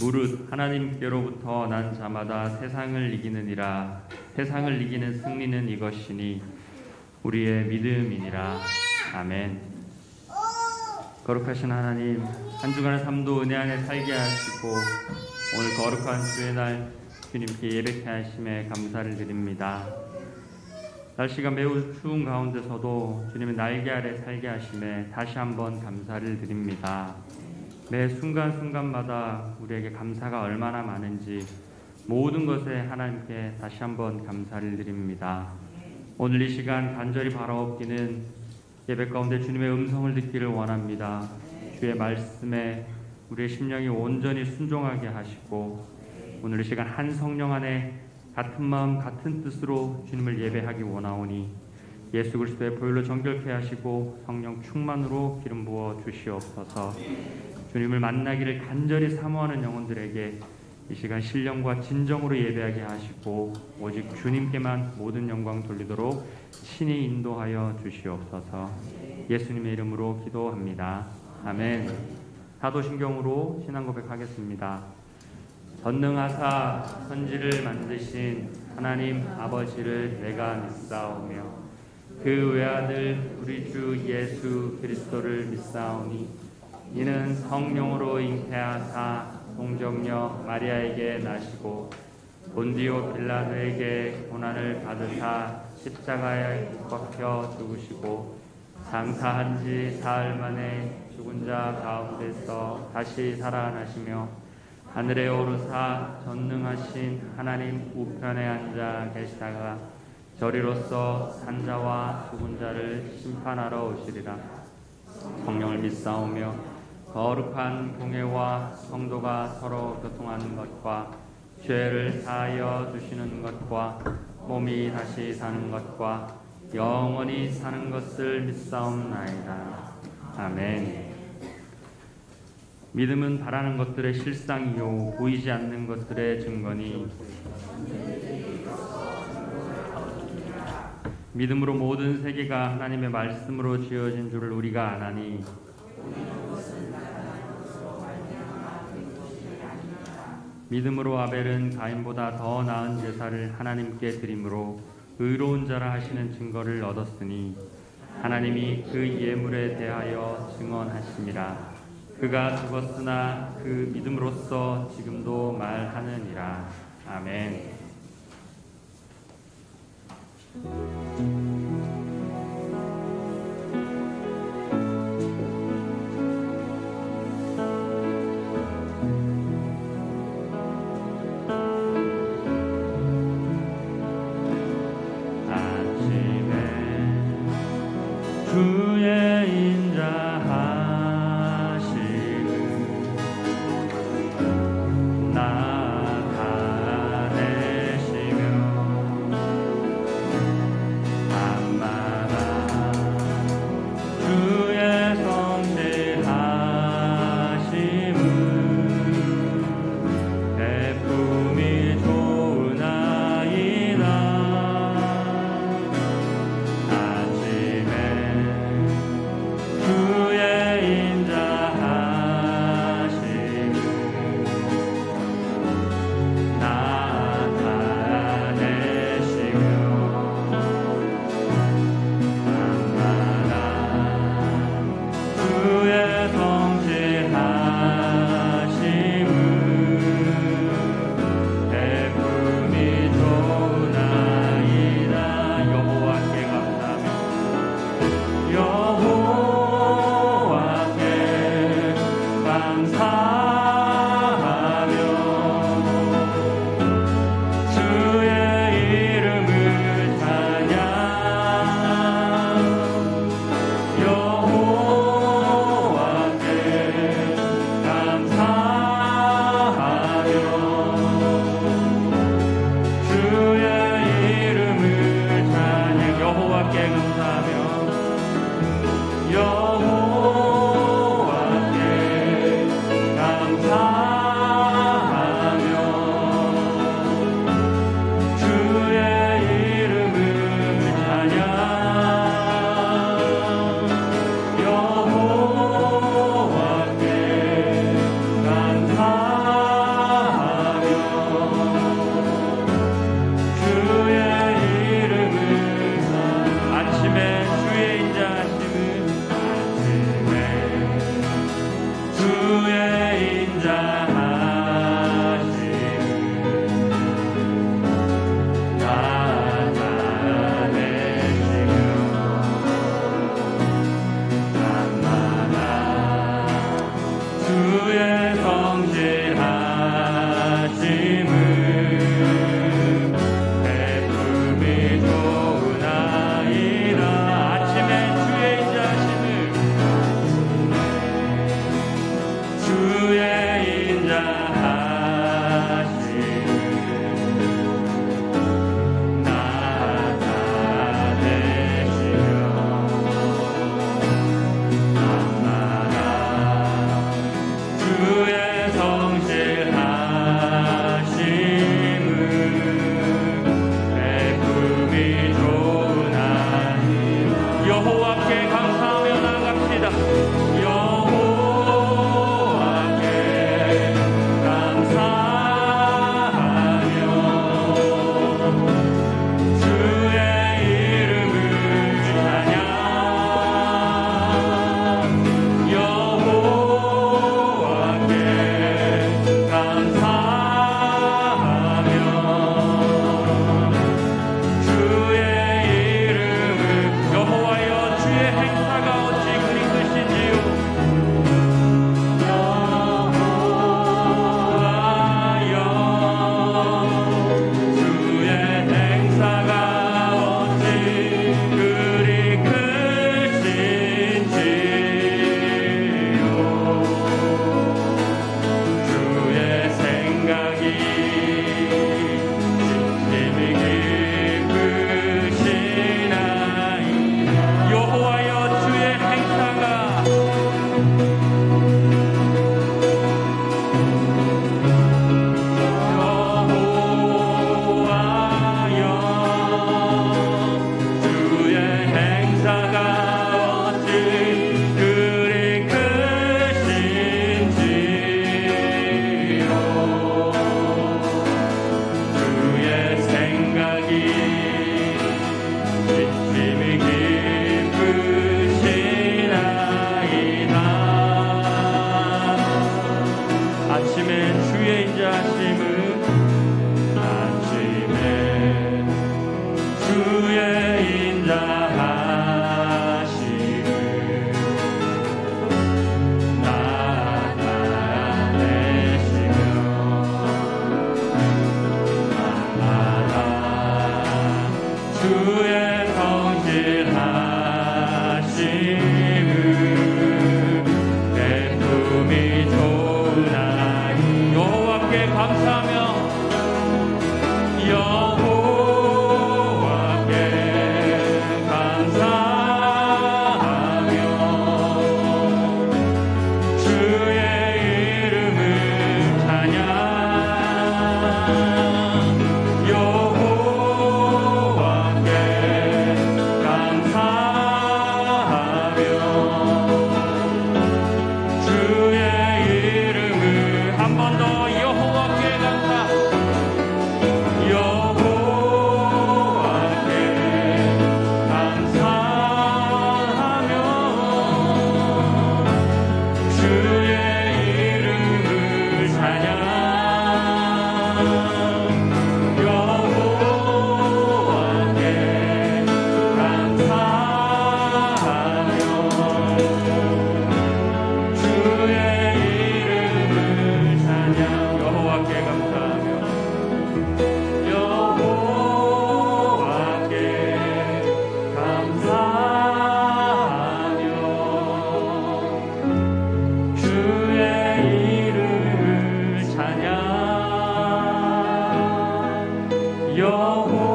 무릇 하나님께로부터 난 자마다 세상을 이기느니라. 세상을 이기는 승리는 이것이니 우리의 믿음이니라. 아멘. 거룩하신 하나님, 한 주간의 삶도 은혜 안에 살게 하시고 오늘 거룩한 주의 날 주님께 예배케 하심에 감사를 드립니다. 날씨가 매우 추운 가운데서도 주님의 날개 아래 살게 하심에 다시 한번 감사를 드립니다. 매 순간순간마다 우리에게 감사가 얼마나 많은지 모든 것에 하나님께 다시 한번 감사를 드립니다. 오늘 이 시간 간절히 바라옵기는 예배 가운데 주님의 음성을 듣기를 원합니다. 주의 말씀에 우리의 심령이 온전히 순종하게 하시고 오늘 이 시간 한 성령 안에 같은 마음 같은 뜻으로 주님을 예배하기 원하오니 예수 그리스도의 보혈로 정결케 하시고 성령 충만으로 기름 부어 주시옵소서. 주님을 만나기를 간절히 사모하는 영혼들에게 이 시간 신령과 진정으로 예배하게 하시고 오직 주님께만 모든 영광 돌리도록 친히 인도하여 주시옵소서. 예수님의 이름으로 기도합니다. 아멘. 사도신경으로 신앙 고백하겠습니다. 전능하사 천지를 만드신 하나님 아버지를 내가 믿사오며 그 외아들 우리 주 예수 그리스도를 믿사오니 이는 성령으로 잉태하사 동정녀 마리아에게 나시고 본디오 빌라도에게 고난을 받으사 십자가에 못 박혀 죽으시고 장사한 지 사흘 만에 죽은 자 가운데서 다시 살아나시며 하늘에 오르사 전능하신 하나님 우편에 앉아 계시다가 저리로서 산 자와 죽은 자를 심판하러 오시리라. 성령을 믿사오며 거룩한 공회와 성도가 서로 교통하는 것과 죄를 사하여 주시는 것과 몸이 다시 사는 것과 영원히 사는 것을 믿사옵나이다. 아멘. 믿음은 바라는 것들의 실상이요 보이지 않는 것들의 증거니 믿음으로 모든 세계가 하나님의 말씀으로 지어진 줄을 우리가 아나니 믿음으로 아벨은 가인보다 더 나은 제사를 하나님께 드림으로 의로운 자라 하시는 증거를 얻었으니 하나님이 그 예물에 대하여 증언하심이라. 그가 죽었으나 그 믿음으로써 지금도 말하느니라. 아멘. 주의 인자하시는 나타내시며 밤마다 주의 성실하심은 배품이 좋으나이다. 아침에 인자하시는 나타내시며 날마다 주의 성실하심을 베품이 좋으나니 여호와께 감사하며 여호와께 감사하며 주의 이름을 찬양 여호와께 감사하며 주의 이름을 한 번 더 여호와께 감사 여호와께 감사하며 주의 이름을 찬양 여호와께 감사하며 주의 이름을 찬양 여호와께 감사하며 여호와께 감사하며 주의 이름을 찬양 여호와께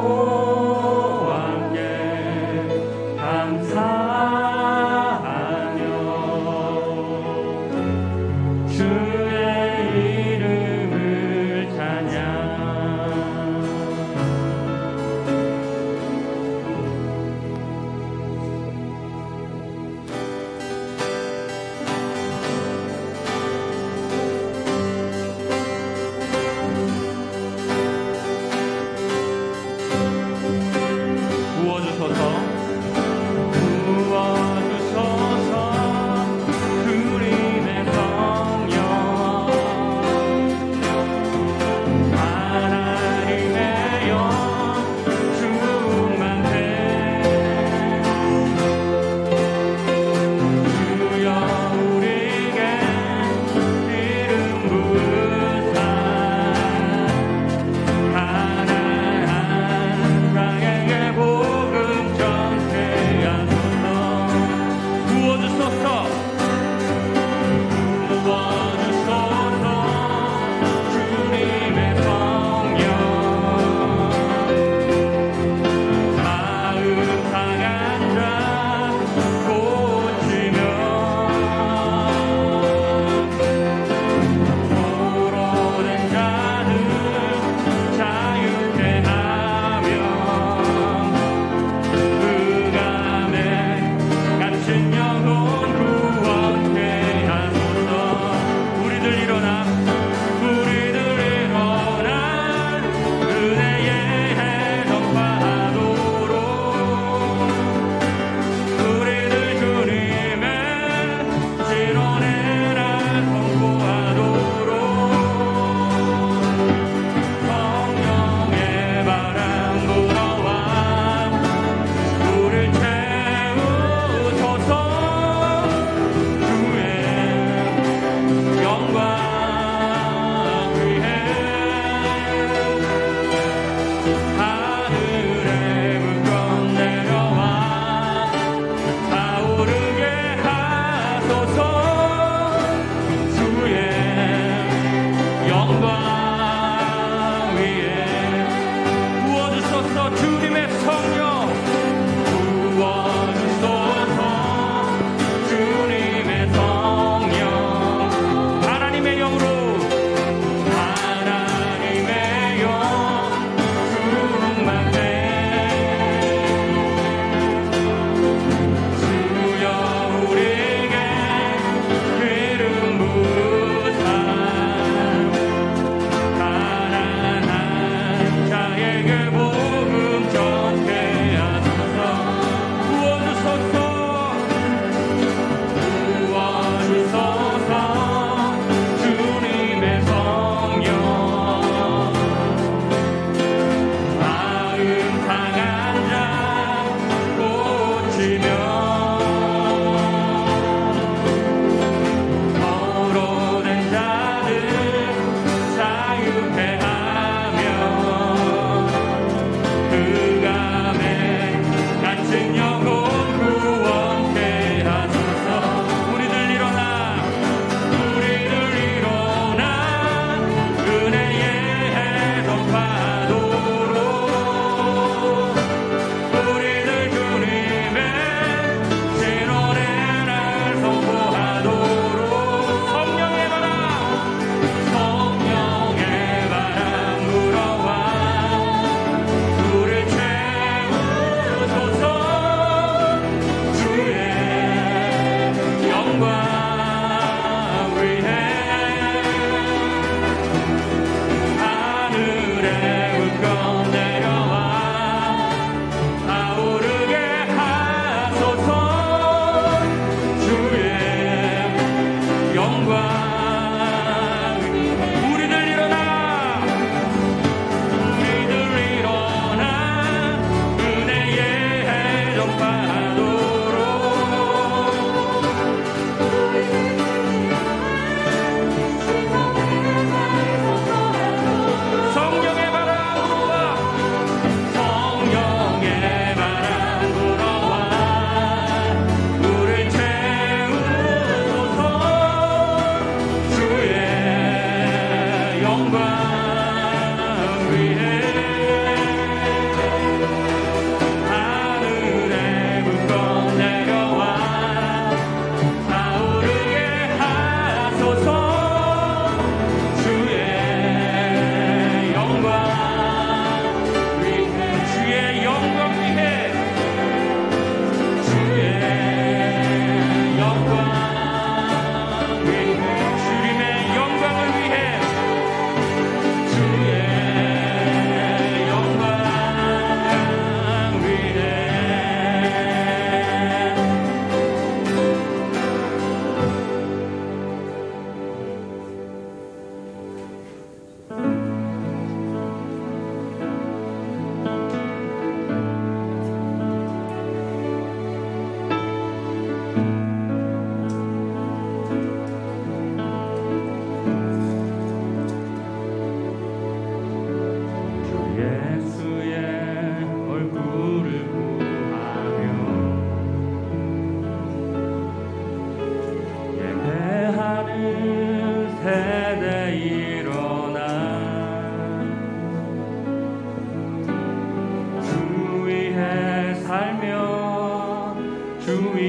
감사하며 주의 이름을 찬양 부어주소서 부어주소서 주님의 성령 하나님의 영 충만해 주여 우리에게 기름 부으사 가난한 자에게 복음 전하소서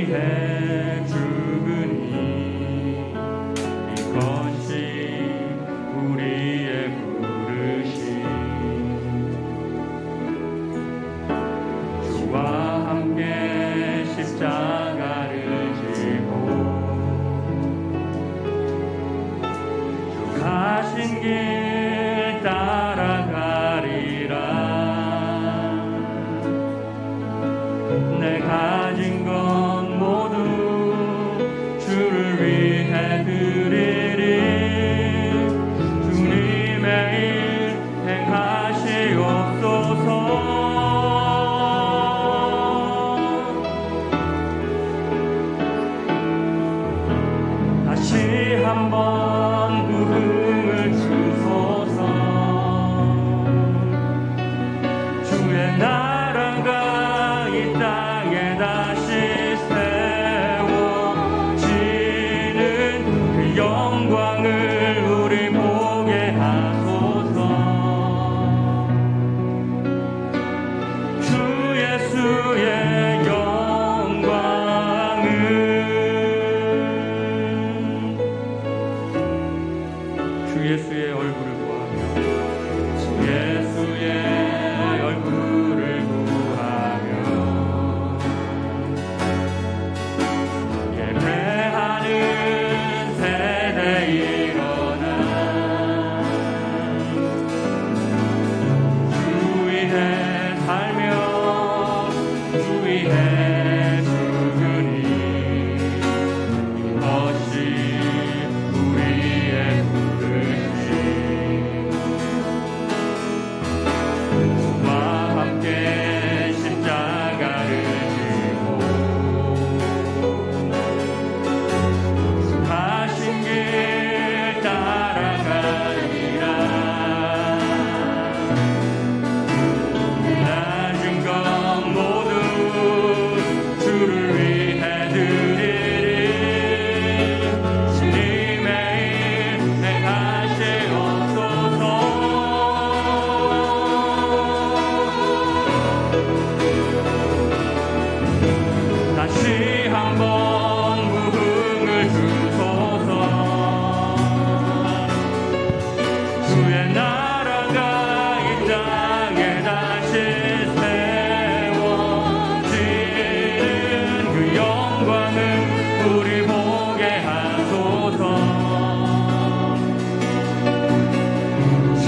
위해 죽으니 이것이 우리의 부르심. 주와 함께 십자가를 지고 주 가신 길 따라가리라. 내 가진 것 모두 주를 위해 드리리. 주님의 일 행하시옵소서. 다시 한번 부흥을 주소서. 주의 나라가 이 땅에 다시 세워지는 그 영광을 우리 보게 하소서. 주 예수의 영광을 주 예수의 얼굴을 구하며 주 예수의 얼굴을 구하며 예배하는 세대 일어나. 주 위해 살며 주 위해 죽으니 이것이 우리의 부르심. 주와 함께 십자가를 지고 주 가신 길 따라가리라. 낮은 것 모두 주를 위해 드리리. 주님의 일 행하시옵소서. 다시 한번 부흥을 주소서. 주의 나라가 이 땅에 다시 세워지는 그 영광을 우리 보게 하소서. 주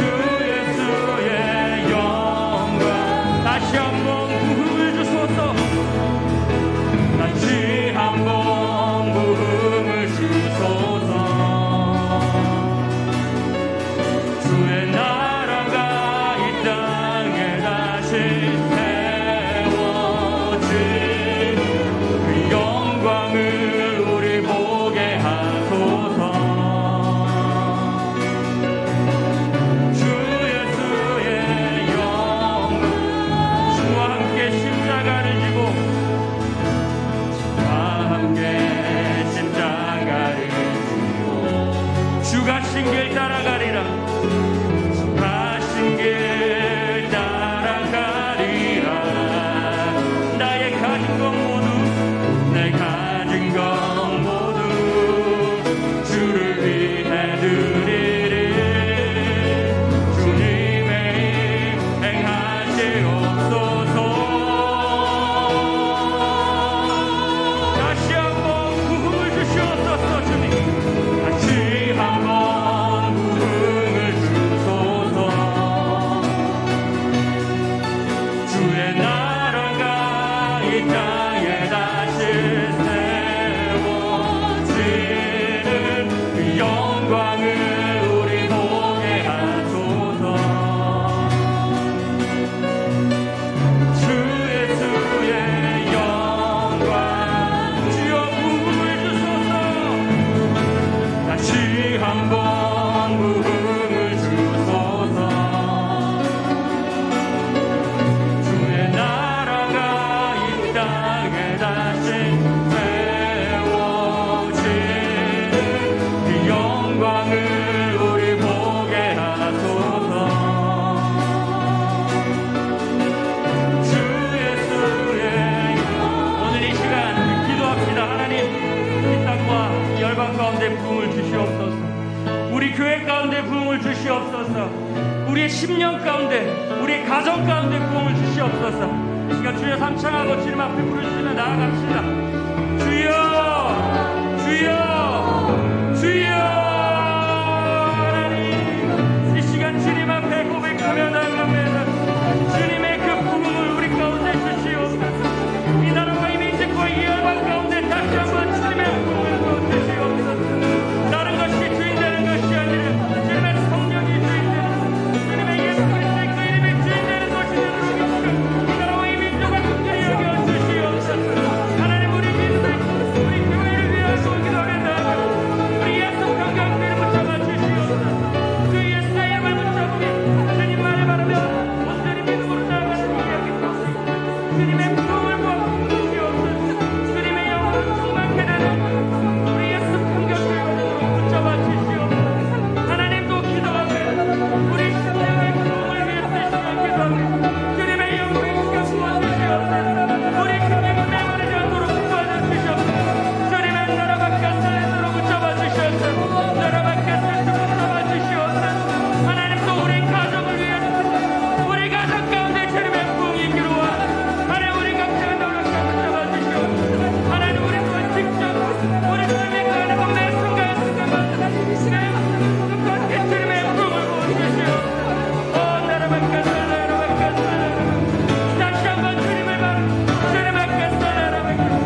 예수의 영광 다시 한번 부흥을 주소서. 다시 한번 부흥을 주소서. 주의 나라가 이 땅에 다시 세워진 그 영광을 우리 보게 하소서. 주 예수의 영광 주와 함께 십자가를 지고 주와 함께 십자가를 지고 주 가신 길 따라가리라. 주 가신 길 따라가리라. 나의 가진 것 모두 내 가진 것 모두 주를 위해 드리리. 주님의 일 행하시옵소서. 다시 한번 부흥을 주시옵소서. 주님 다시 한번 부흥을 주소서. 주의 나라가 이 땅에 다시 세워지는 그 영광을 우리 보게 하소서. 주 예수의 영광 주여 부흥을 주소서. 다시 한번 부흥을 주소서. 주의 나라가 이 땅에 다시 세워지는 그 영광을 우리 보게 하소서. 주 예수의 오늘 이 시간 기도합시다. 교회 가운데 부흥을 주시옵소서. 우리의 심령 가운데, 우리의 가정 가운데 부흥을 주시옵소서. 이 시간 주여 삼창하고 주님 앞에 부르시며 나아갑시다. 주여, 주여, 주여. 하나님, 이 시간 주님 앞에 고백하며 나아갑니다. 주님의 그 부흥을 우리 가운데 주시옵소서. 이 나라와 이 민족과 이 열방 가운데 다시 한번 주님의 부흥을 주시옵소서. 다른 것이 주인 되는 것이 아니라 주님의 성령이 주인 되는, 주님의 예수 그리스도의 그 이름이 주인 되는 것이 되도록 이 나라와 이 민족을 긍휼히 여겨 주시옵소서. 하나님, 우리 민족의 우리 교회를 위하여 기도합니다. 우리 예수 감격대를 붙잡아 주시옵소서. 주 예수의 이름을 붙잡으니 주님 말에 바르며 온전히 믿음으로 나아가는 이야기 가운데 주님의 부흥을 보여주시옵소서. 주님의 영광을 충만케 되는 우리 예수 감격대를 붙잡아 주시옵소서. 하나님도 기도합니다. 우리 심령의 부흥을 위해서 이 시간 기도합니다. 주님의 영광의 시간 부어주시옵소서. 우리 심령이 메마르지 않도록 도와주시옵소서. 주님의 나라가 가슴에서 붙잡아 주시옵소서. 나라가 가슴에서 붙잡아 주시옵소서. 하나님도 우리 가정을 위해서 우리 가정 가운데 주님의 부흥이 있기로 하나님, 우리 각자가 노력해 붙잡아 주시옵소서. 하나님, 우리 또한 직접 우리 주님의 그 안에 매 순간 순간마다 주님의 부흥을 보여주시옵소서. 나라가 다시 한번 주님을 바라 주님의 임하소서.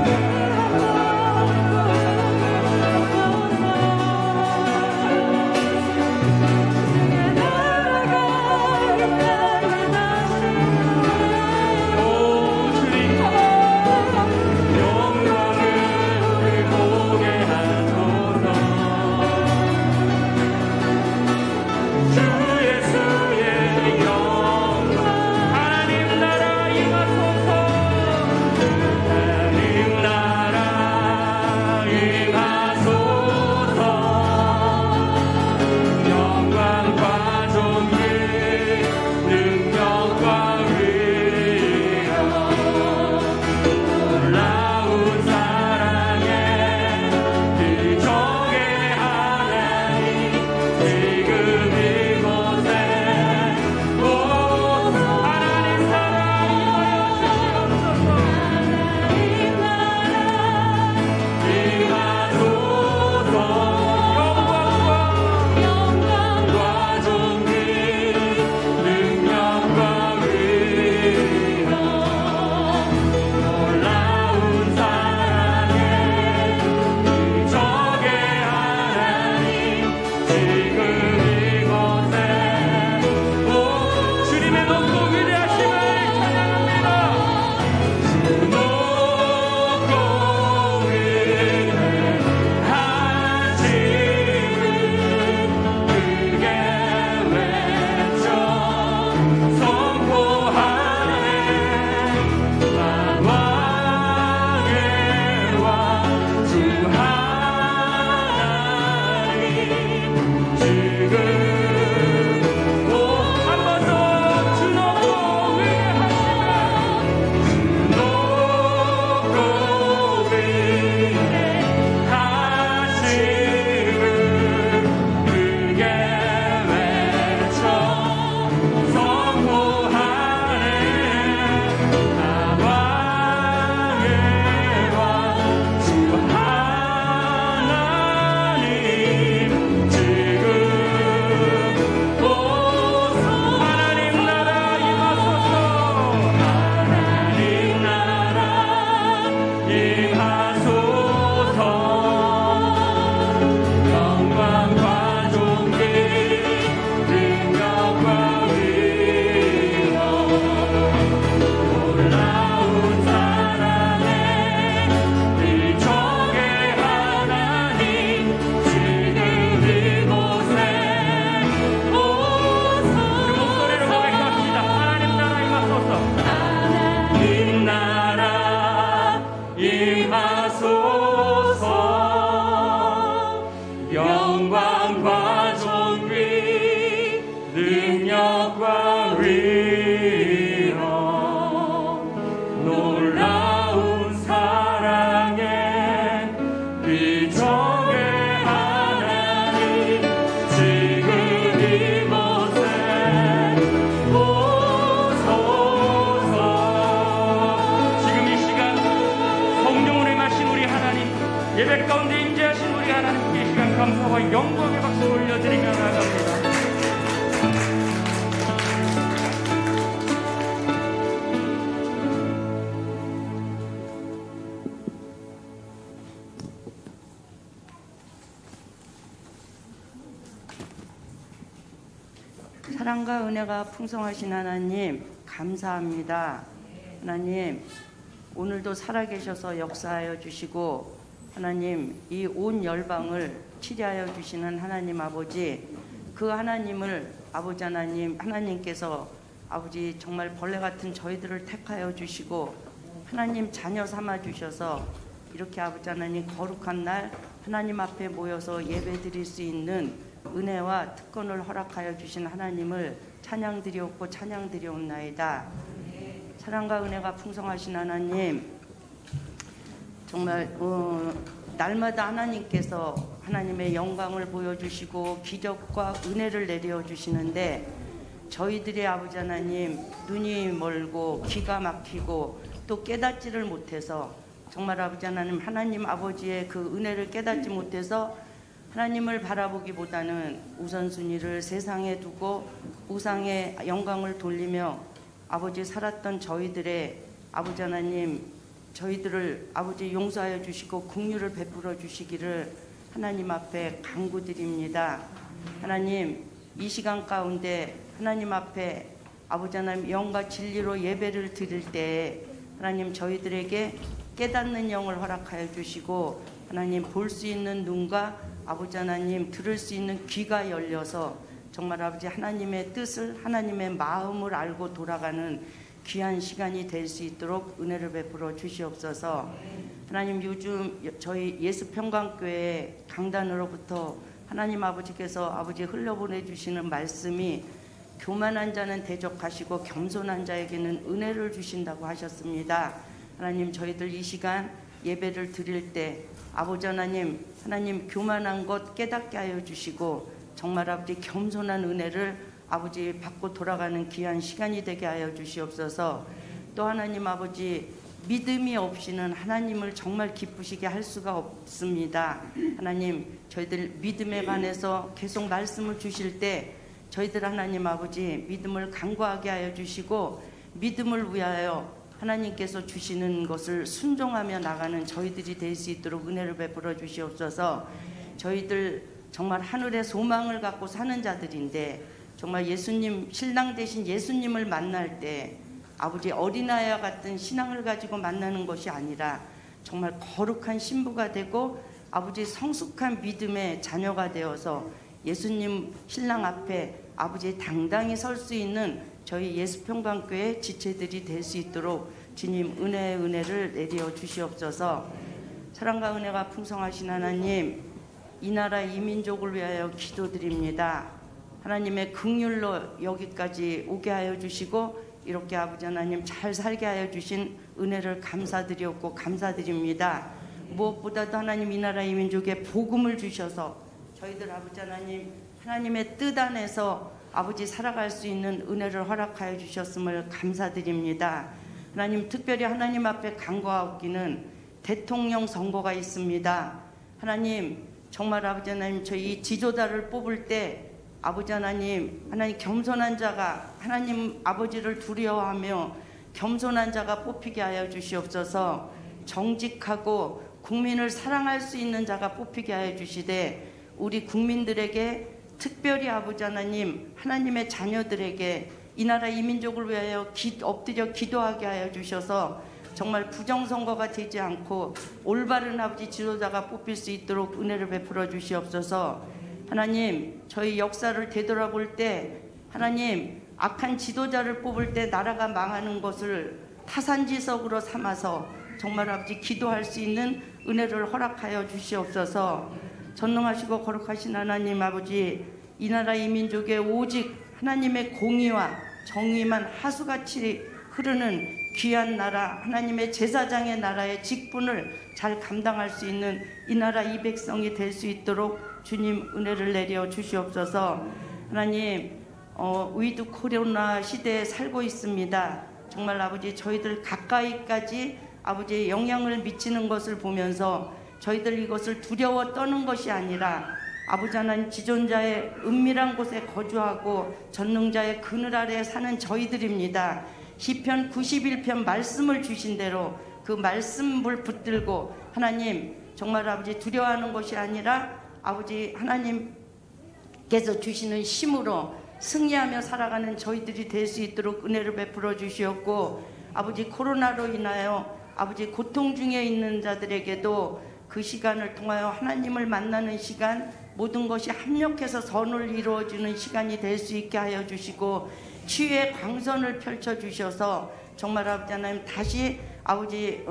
예배 가운데 임재하신 우리 하나님께 이 시간 감사와 영광의 박수 올려드리며 나아갑니다. 사랑과 은혜가 풍성하신 하나님 감사합니다. 하나님 오늘도 살아계셔서 역사하여 주시고 하나님 이 온 열방을 치료하여 주시는 하나님 아버지, 그 하나님을 아버지 하나님 하나님께서 아버지 정말 벌레 같은 저희들을 택하여 주시고 하나님 자녀 삼아 주셔서 이렇게 아버지 하나님 거룩한 날 하나님 앞에 모여서 예배 드릴 수 있는 은혜와 특권을 허락하여 주신 하나님을 찬양드리옵고 찬양드리옵나이다. 사랑과 은혜가 풍성하신 하나님, 정말 날마다 하나님께서 하나님의 영광을 보여주시고 기적과 은혜를 내려주시는데 저희들의 아버지 하나님 눈이 멀고 귀가 막히고 또 깨닫지를 못해서 정말 아버지 하나님 아버지의 그 은혜를 깨닫지 못해서 하나님을 바라보기보다는 우선순위를 세상에 두고 우상의 영광을 돌리며 아버지 살았던 저희들의 아버지 하나님, 저희들을 아버지 용서하여 주시고 긍휼을 베풀어 주시기를 하나님 앞에 간구드립니다. 하나님 이 시간 가운데 하나님 앞에 아버지 하나님 영과 진리로 예배를 드릴 때 하나님 저희들에게 깨닫는 영을 허락하여 주시고 하나님 볼 수 있는 눈과 아버지 하나님 들을 수 있는 귀가 열려서 정말 아버지 하나님의 뜻을 하나님의 마음을 알고 돌아가는 귀한 시간이 될 수 있도록 은혜를 베풀어 주시옵소서. 하나님 요즘 저희 예수평강교회 강단으로부터 하나님 아버지께서 아버지 흘려보내 주시는 말씀이 교만한 자는 대적하시고 겸손한 자에게는 은혜를 주신다고 하셨습니다. 하나님 저희들 이 시간 예배를 드릴 때 아버지 하나님 교만한 것 깨닫게 하여 주시고 정말 아버지 겸손한 은혜를 아버지 받고 돌아가는 귀한 시간이 되게 하여 주시옵소서. 또 하나님 아버지 믿음이 없이는 하나님을 정말 기쁘시게 할 수가 없습니다. 하나님 저희들 믿음에 관해서 계속 말씀을 주실 때 저희들 하나님 아버지 믿음을 간구하게 하여 주시고 믿음을 위하여 하나님께서 주시는 것을 순종하며 나가는 저희들이 될 수 있도록 은혜를 베풀어 주시옵소서. 저희들 정말 하늘의 소망을 갖고 사는 자들인데 정말 예수님 신랑 되신 예수님을 만날 때 아버지 어린아이와 같은 신앙을 가지고 만나는 것이 아니라 정말 거룩한 신부가 되고 아버지 성숙한 믿음의 자녀가 되어서 예수님 신랑 앞에 아버지 당당히 설 수 있는 저희 예수평강교회 지체들이 될 수 있도록 주님 은혜를 내려 주시옵소서. 사랑과 은혜가 풍성하신 하나님, 이 나라 이 민족을 위하여 기도드립니다. 하나님의 긍휼로 여기까지 오게 하여 주시고 이렇게 아버지 하나님 잘 살게 하여 주신 은혜를 감사드리옵고 감사드립니다. 무엇보다도 하나님 이 나라 이 민족에 복음을 주셔서 저희들 아버지 하나님 하나님의 뜻 안에서 아버지 살아갈 수 있는 은혜를 허락하여 주셨음을 감사드립니다. 하나님 특별히 하나님 앞에 간구하옵기는 대통령 선거가 있습니다. 하나님 정말 아버지 하나님 저희 지도자를 뽑을 때 아버지 하나님 겸손한 자가 하나님 아버지를 두려워하며 겸손한 자가 뽑히게 하여 주시옵소서. 정직하고 국민을 사랑할 수 있는 자가 뽑히게 하여 주시되 우리 국민들에게 특별히 아버지 하나님의 자녀들에게 이 나라 이 민족을 위하여 엎드려 기도하게 하여 주셔서 정말 부정선거가 되지 않고 올바른 아버지 지도자가 뽑힐 수 있도록 은혜를 베풀어 주시옵소서. 하나님 저희 역사를 되돌아볼 때 하나님 악한 지도자를 뽑을 때 나라가 망하는 것을 타산지석으로 삼아서 정말 아버지 기도할 수 있는 은혜를 허락하여 주시옵소서. 전능하시고 거룩하신 하나님 아버지, 이 나라 이 민족에 오직 하나님의 공의와 정의만 하수같이 흐르는 귀한 나라, 하나님의 제사장의 나라의 직분을 잘 감당할 수 있는 이 나라 이 백성이 될 수 있도록 주님 은혜를 내려 주시옵소서. 하나님 위드 코로나 시대에 살고 있습니다. 정말 아버지 저희들 가까이까지 아버지 영향을 미치는 것을 보면서 저희들 이것을 두려워 떠는 것이 아니라 아버지 하나님 지존자의 은밀한 곳에 거주하고 전능자의 그늘 아래 사는 저희들입니다. 시편 91편 말씀을 주신 대로 그 말씀을 붙들고 하나님 정말 아버지 두려워하는 것이 아니라 아버지 하나님께서 주시는 힘으로 승리하며 살아가는 저희들이 될 수 있도록 은혜를 베풀어 주시옵고 아버지 코로나로 인하여 아버지 고통 중에 있는 자들에게도 그 시간을 통하여 하나님을 만나는 시간 모든 것이 합력해서 선을 이루어주는 시간이 될 수 있게 하여 주시고 치유의 광선을 펼쳐 주셔서 정말 아버지 하나님 다시 아버지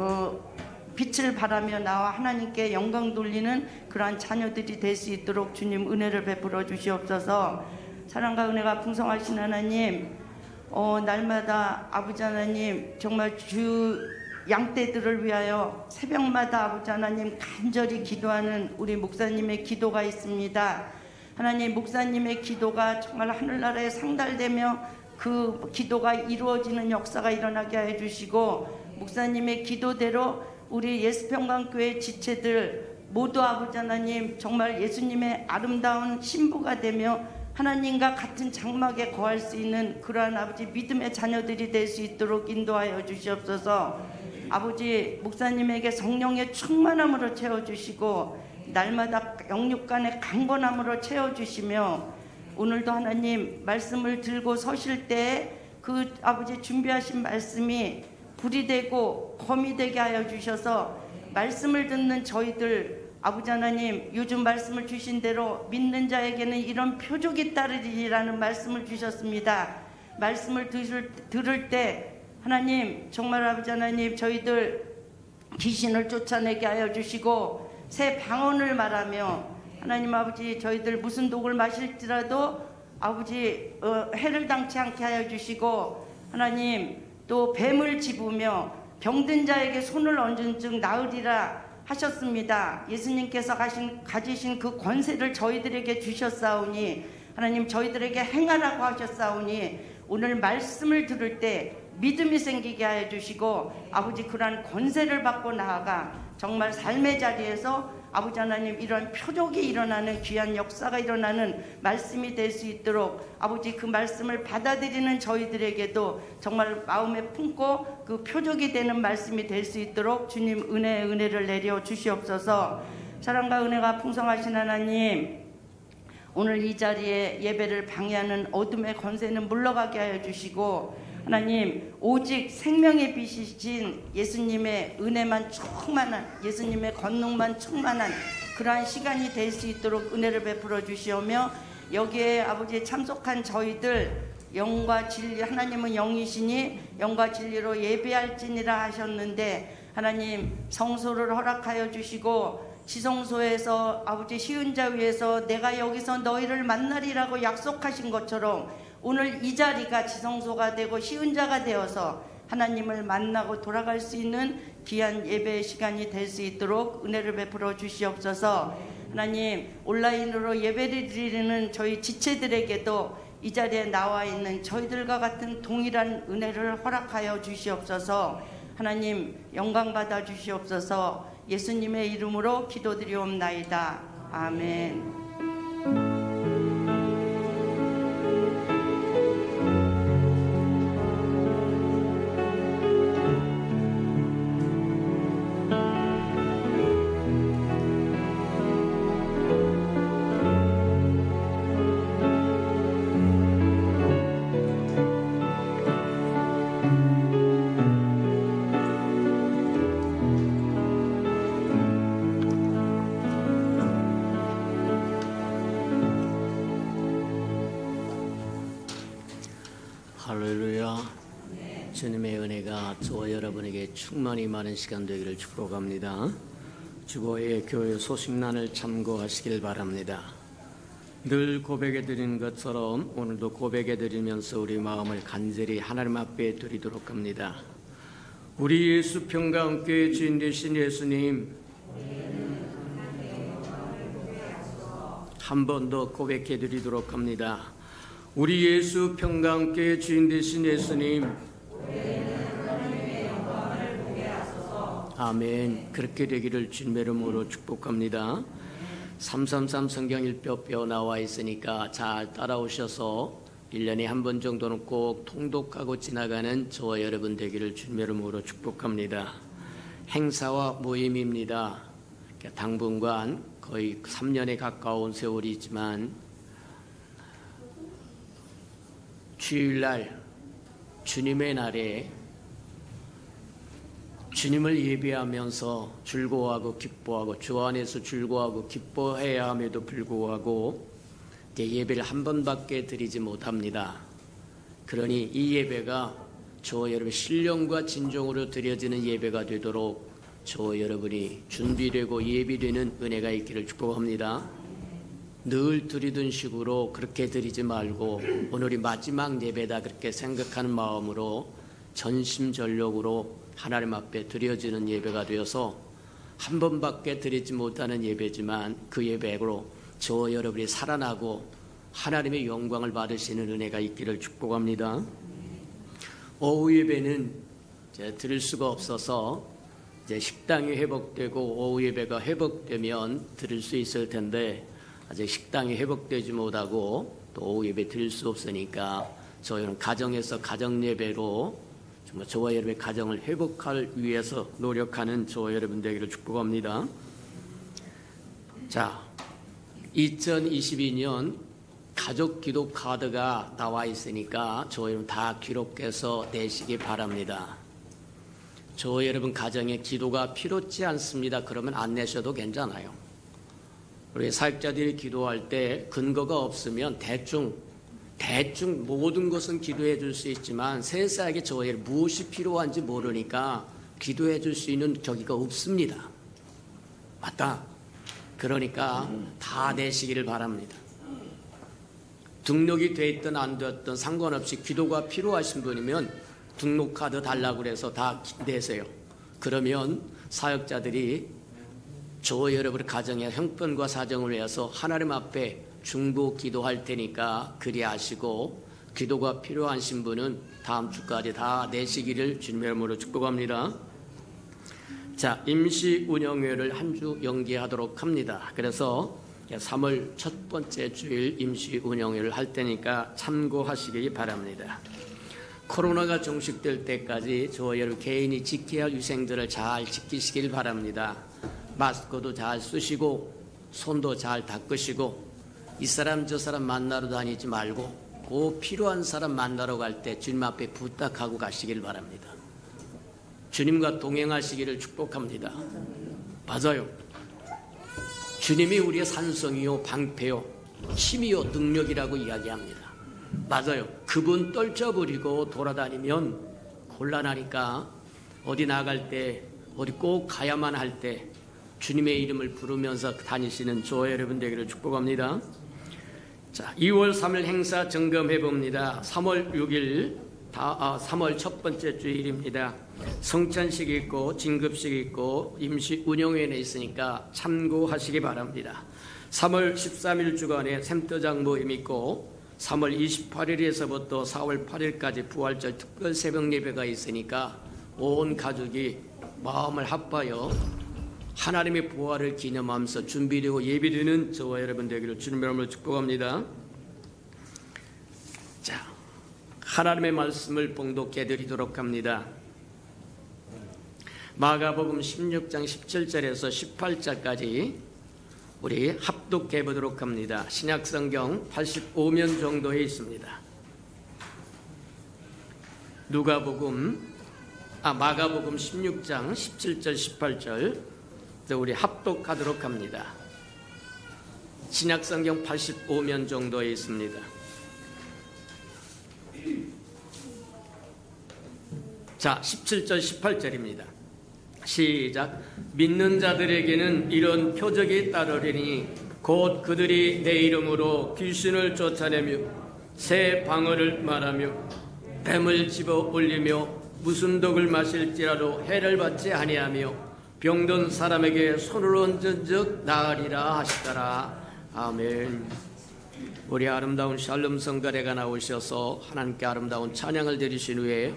빛을 발하며 나와 하나님께 영광 돌리는 그러한 자녀들이 될 수 있도록 주님 은혜를 베풀어 주시옵소서. 사랑과 은혜가 풍성하신 하나님 날마다 아버지 하나님 정말 주 양떼들을 위하여 새벽마다 아버지 하나님 간절히 기도하는 우리 목사님의 기도가 있습니다. 하나님 목사님의 기도가 정말 하늘나라에 상달되며 그 기도가 이루어지는 역사가 일어나게 해 주시고 목사님의 기도대로 우리 예수평강교회 지체들 모두 아버지 하나님 정말 예수님의 아름다운 신부가 되며 하나님과 같은 장막에 거할 수 있는 그러한 아버지 믿음의 자녀들이 될 수 있도록 인도하여 주시옵소서. 아버지 목사님에게 성령의 충만함으로 채워주시고 날마다 영육간의 강건함으로 채워주시며 오늘도 하나님 말씀을 들고 서실 때 그 아버지 준비하신 말씀이 불이 되고 검이 되게 하여 주셔서 말씀을 듣는 저희들 아버지 하나님 요즘 말씀을 주신 대로 믿는 자에게는 이런 표적이 따르리라는 말씀을 주셨습니다. 말씀을 들을 때 하나님 정말 아버지 하나님 저희들 귀신을 쫓아내게 하여 주시고 새 방언을 말하며 하나님 아버지 저희들 무슨 독을 마실지라도 아버지 해를 당치 않게 하여 주시고 하나님 또 뱀을 집으며 병든 자에게 손을 얹은 즉 나으리라 하셨습니다. 예수님께서 가지신 그 권세를 저희들에게 주셨사오니 하나님 저희들에게 행하라고 하셨사오니 오늘 말씀을 들을 때 믿음이 생기게 하여 주시고 아버지 그러한 권세를 받고 나아가 정말 삶의 자리에서 아버지 하나님 이런 표적이 일어나는 귀한 역사가 일어나는 말씀이 될 수 있도록 아버지 그 말씀을 받아들이는 저희들에게도 정말 마음에 품고 그 표적이 되는 말씀이 될 수 있도록 주님 은혜를 내려 주시옵소서. 사랑과 은혜가 풍성하신 하나님 오늘 이 자리에 예배를 방해하는 어둠의 권세는 물러가게 하여 주시고 하나님 오직 생명의 빛이신 예수님의 은혜만 충만한 예수님의 권능만 충만한 그러한 시간이 될 수 있도록 은혜를 베풀어 주시오며 여기에 아버지 참석한 저희들 영과 진리 하나님은 영이시니 영과 진리로 예배할지니라 하셨는데 하나님 성소를 허락하여 주시고 지성소에서 아버지 쉬운 자 위에서 내가 여기서 너희를 만나리라고 약속하신 것처럼 오늘 이 자리가 지성소가 되고 쉬운 자가 되어서 하나님을 만나고 돌아갈 수 있는 귀한 예배의 시간이 될 수 있도록 은혜를 베풀어 주시옵소서. 하나님 온라인으로 예배를 드리는 저희 지체들에게도 이 자리에 나와 있는 저희들과 같은 동일한 은혜를 허락하여 주시옵소서. 하나님 영광 받아 주시옵소서. 예수님의 이름으로 기도드리옵나이다. 아멘. 할렐루야. 주님의 은혜가 저와 여러분에게 충만히 많은 시간 되기를 축복합니다. 주보의 교회 소식란을 참고하시길 바랍니다. 늘 고백해드리는 것처럼 오늘도 고백해드리면서 우리 마음을 간절히 하나님 앞에 드리도록 합니다. 우리 예수 평강교회 주인 되신 예수님, 한 번 더 고백해드리도록 합니다. 우리 예수 평강교회 주인 되신 예수님, 아멘. 그렇게 되기를 주님의 이름으로 축복합니다. 333 성경 일뼈뼈 나와 있으니까 잘 따라오셔서 1년에 한 번 정도는 꼭 통독하고 지나가는 저와 여러분 되기를 주님의 이름으로 축복합니다. 행사와 모임입니다. 당분간 거의 3년에 가까운 세월이지만 주일날 주님의 날에 주님을 예배하면서 즐거워하고 기뻐하고 주 안에서 즐거워하고 기뻐해야 함에도 불구하고 예배를 한 번밖에 드리지 못합니다. 그러니 이 예배가 저와 여러분의 신령과 진정으로 드려지는 예배가 되도록 저와 여러분이 준비되고 예비되는 은혜가 있기를 축복합니다. 늘 드리던 식으로 그렇게 드리지 말고 오늘이 마지막 예배다 그렇게 생각하는 마음으로 전심전력으로 하나님 앞에 드려지는 예배가 되어서 한 번밖에 드리지 못하는 예배지만 그 예배로 저와 여러분이 살아나고 하나님의 영광을 받으시는 은혜가 있기를 축복합니다. 오후 예배는 이제 드릴 수가 없어서 이제 식당이 회복되고 오후 예배가 회복되면 드릴 수 있을 텐데 아직 식당이 회복되지 못하고 또 오후 예배 드릴 수 없으니까 저희는 가정에서 가정 예배로 정말 저와 여러분의 가정을 회복할 위해서 노력하는 저와 여러분 되기를 축복합니다. 자, 2022년 가족 기도 카드가 나와 있으니까 저와 여러분 다 기록해서 내시기 바랍니다. 저와 여러분 가정에 기도가 필요치 않습니다. 그러면 안 내셔도 괜찮아요. 우리 사역자들이 기도할 때 근거가 없으면 대충 모든 것은 기도해 줄 수 있지만 세상에 저에게 무엇이 필요한지 모르니까 기도해 줄 수 있는 저기가 없습니다. 맞다. 그러니까 다 내시기를 바랍니다. 등록이 돼 있든 안 됐든 상관없이 기도가 필요하신 분이면 등록카드 달라고 그래서 다 내세요. 그러면 사역자들이 저와 여러분의 가정의 형편과 사정을 위해서 하나님 앞에 중보 기도할 테니까 그리하시고 기도가 필요하신 분은 다음 주까지 다 내시기를 주님의 이름으로 축복합니다. 자, 임시 운영회를 한 주 연기하도록 합니다. 그래서 3월 첫 번째 주일 임시 운영회를 할 테니까 참고하시기 바랍니다. 코로나가 종식될 때까지 저와 여러분 개인이 지켜야 할 위생들을 잘 지키시길 바랍니다. 마스크도 잘 쓰시고 손도 잘 닦으시고 이 사람 저 사람 만나러 다니지 말고 꼭 필요한 사람 만나러 갈 때 주님 앞에 부탁하고 가시길 바랍니다. 주님과 동행하시기를 축복합니다. 맞아요. 주님이 우리의 산성이요 방패요 힘이요 능력이라고 이야기합니다. 맞아요. 그분 떨쳐버리고 돌아다니면 곤란하니까 어디 나갈 때 어디 꼭 가야만 할 때 주님의 이름을 부르면서 다니시는 저와 여러분 되기를 축복합니다. 자, 2월 3일 행사 점검해 봅니다. 3월 6일 3월 첫 번째 주일입니다. 성찬식 있고 진급식 있고 임시 운영회에 있으니까 참고하시기 바랍니다. 3월 13일 주간에 샘터장 모임 있고 3월 28일에서부터 4월 8일까지 부활절 특별 새벽 예배가 있으니까 온 가족이 마음을 합하여 하나님의 부활을 기념하면서 준비되고 예비되는 저와 여러분 되기를 주님의 이름으로 축복합니다. 자, 하나님의 말씀을 봉독해 드리도록 합니다. 마가복음 16장 17절에서 18절까지 우리 합독해 보도록 합니다. 신약성경 85면 정도에 있습니다. 마가복음 16장 17절 18절 우리 합독하도록 합니다. 신약성경 85면 정도에 있습니다. 자, 17절 18절입니다. 시작. 믿는 자들에게는 이런 표적이 따르리니 곧 그들이 내 이름으로 귀신을 쫓아내며 새 방언을 말하며 뱀을 집어 올리며 무슨 독을 마실지라도 해를 받지 아니하며 병든 사람에게 손을 얹은 즉 나으리라 하시더라. 아멘. 우리 아름다운 샬롬 성가대가 나오셔서 하나님께 아름다운 찬양을 드리신 후에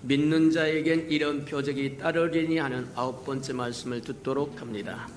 믿는 자에겐 이런 표적이 따르리니 하는 9번째 말씀을 듣도록 합니다.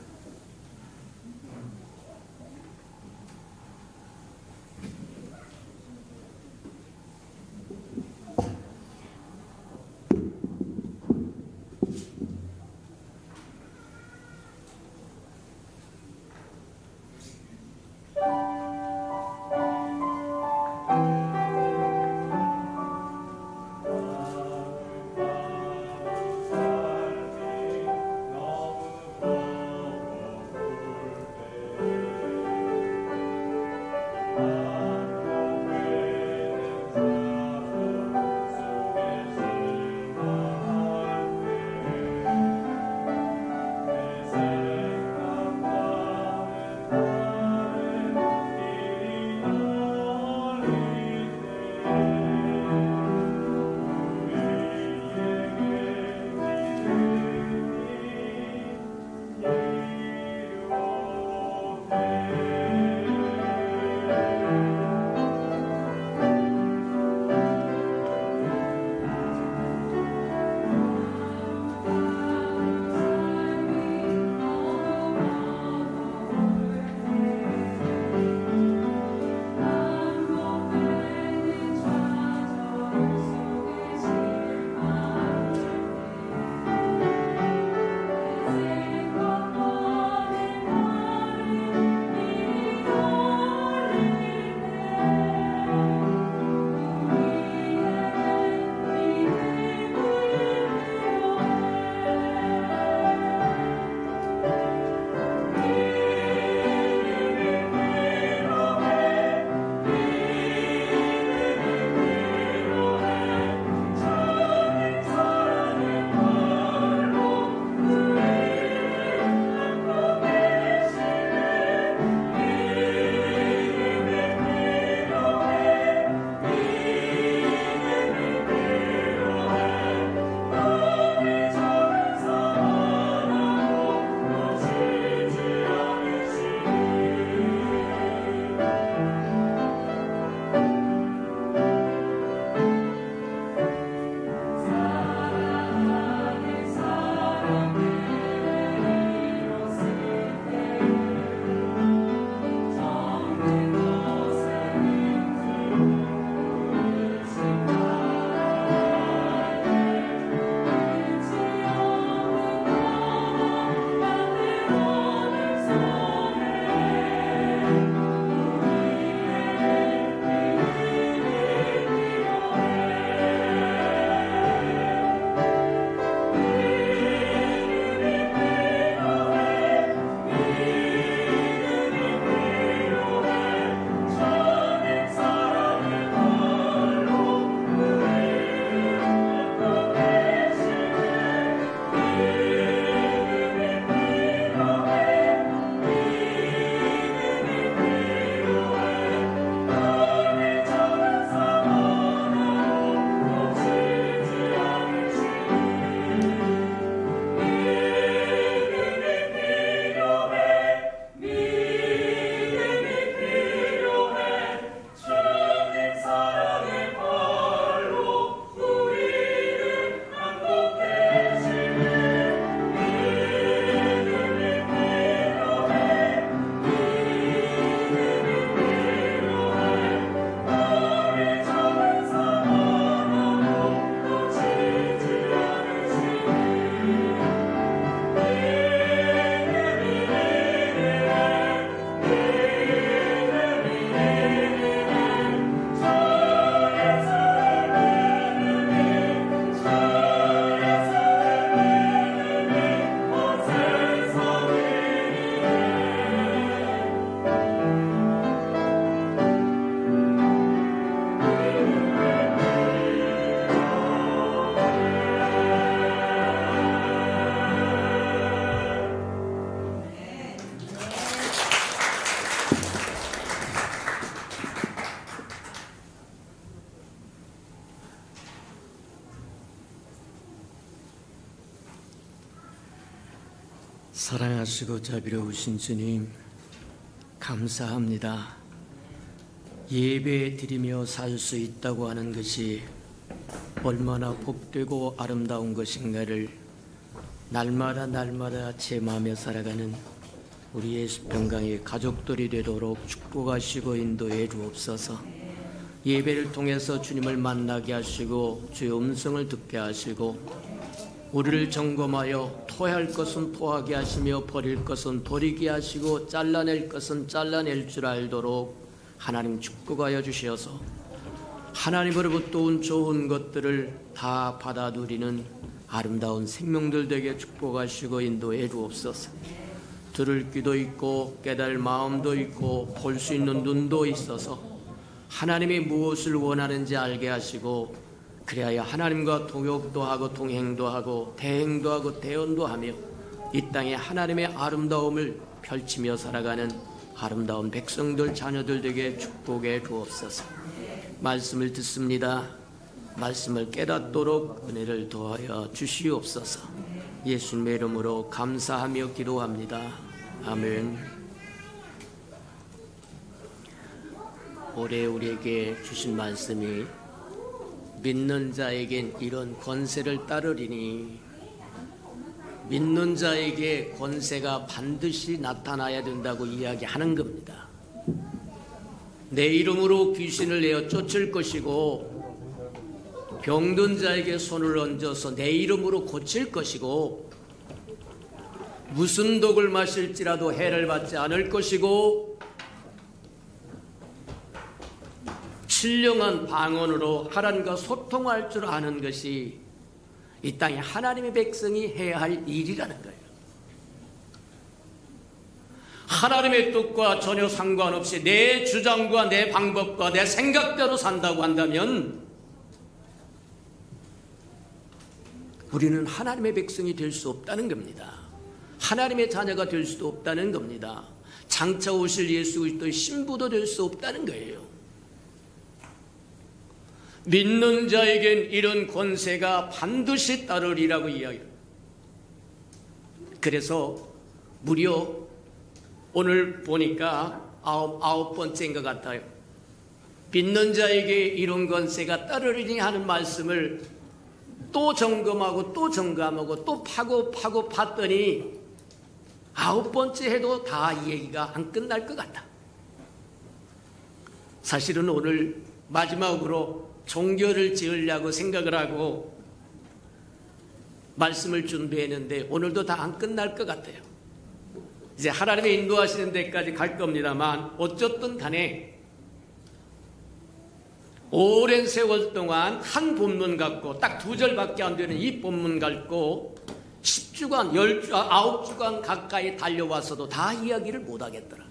사랑하시고 자비로우신 주님, 감사합니다. 예배 드리며 살 수 있다고 하는 것이 얼마나 복되고 아름다운 것인가를 날마다 제 마음에 살아가는 우리 예수평강의 가족들이 되도록 축복하시고 인도해 주옵소서. 예배를 통해서 주님을 만나게 하시고 주의 음성을 듣게 하시고 우리를 점검하여 토할 것은 토하게 하시며 버릴 것은 버리게 하시고 잘라낼 것은 잘라낼 줄 알도록 하나님 축복하여 주시어서 하나님으로부터 온 좋은 것들을 다 받아 누리는 아름다운 생명들 되게 축복하시고 인도해 주옵소서. 들을 귀도 있고 깨달을 마음도 있고 볼 수 있는 눈도 있어서 하나님이 무엇을 원하는지 알게 하시고 그리하여 하나님과 동역도 하고 동행도 하고 대행도 하고 대언도 하며 이 땅에 하나님의 아름다움을 펼치며 살아가는 아름다운 백성들 자녀들 되게 축복해 주옵소서. 말씀을 듣습니다. 말씀을 깨닫도록 은혜를 더하여 주시옵소서. 예수님의 이름으로 감사하며 기도합니다. 아멘. 올해 우리에게 주신 말씀이 믿는 자에겐 이런 권세를 따르리니 믿는 자에게 권세가 반드시 나타나야 된다고 이야기하는 겁니다. 내 이름으로 귀신을 내어 쫓을 것이고 병든 자에게 손을 얹어서 내 이름으로 고칠 것이고 무슨 독을 마실지라도 해를 받지 않을 것이고 신령한 방언으로 하나님과 소통할 줄 아는 것이 이 땅에 하나님의 백성이 해야 할 일이라는 거예요. 하나님의 뜻과 전혀 상관없이 내 주장과 내 방법과 내 생각대로 산다고 한다면 우리는 하나님의 백성이 될 수 없다는 겁니다. 하나님의 자녀가 될 수도 없다는 겁니다. 장차 오실 예수 그리스도의 신부도 될 수 없다는 거예요. 믿는 자에겐 이런 권세가 반드시 따르리라고 이야기합니다. 그래서 무려 오늘 보니까 아홉 번째인 것 같아요. 믿는 자에게 이런 권세가 따르리니 하는 말씀을 또 점검하고 또 점검하고 또 파고 봤더니 9번째 해도 다 이 얘기가 안 끝날 것 같다. 사실은 오늘 마지막으로 종교를 지으려고 생각을 하고 말씀을 준비했는데 오늘도 다 안 끝날 것 같아요. 이제 하나님의 인도하시는 데까지 갈 겁니다만 어쨌든 간에 오랜 세월 동안 한 본문 갖고 딱 2절밖에 안 되는 이 본문 갖고 10주간, 9주간 가까이 달려와서도 다 이야기를 못하겠더라.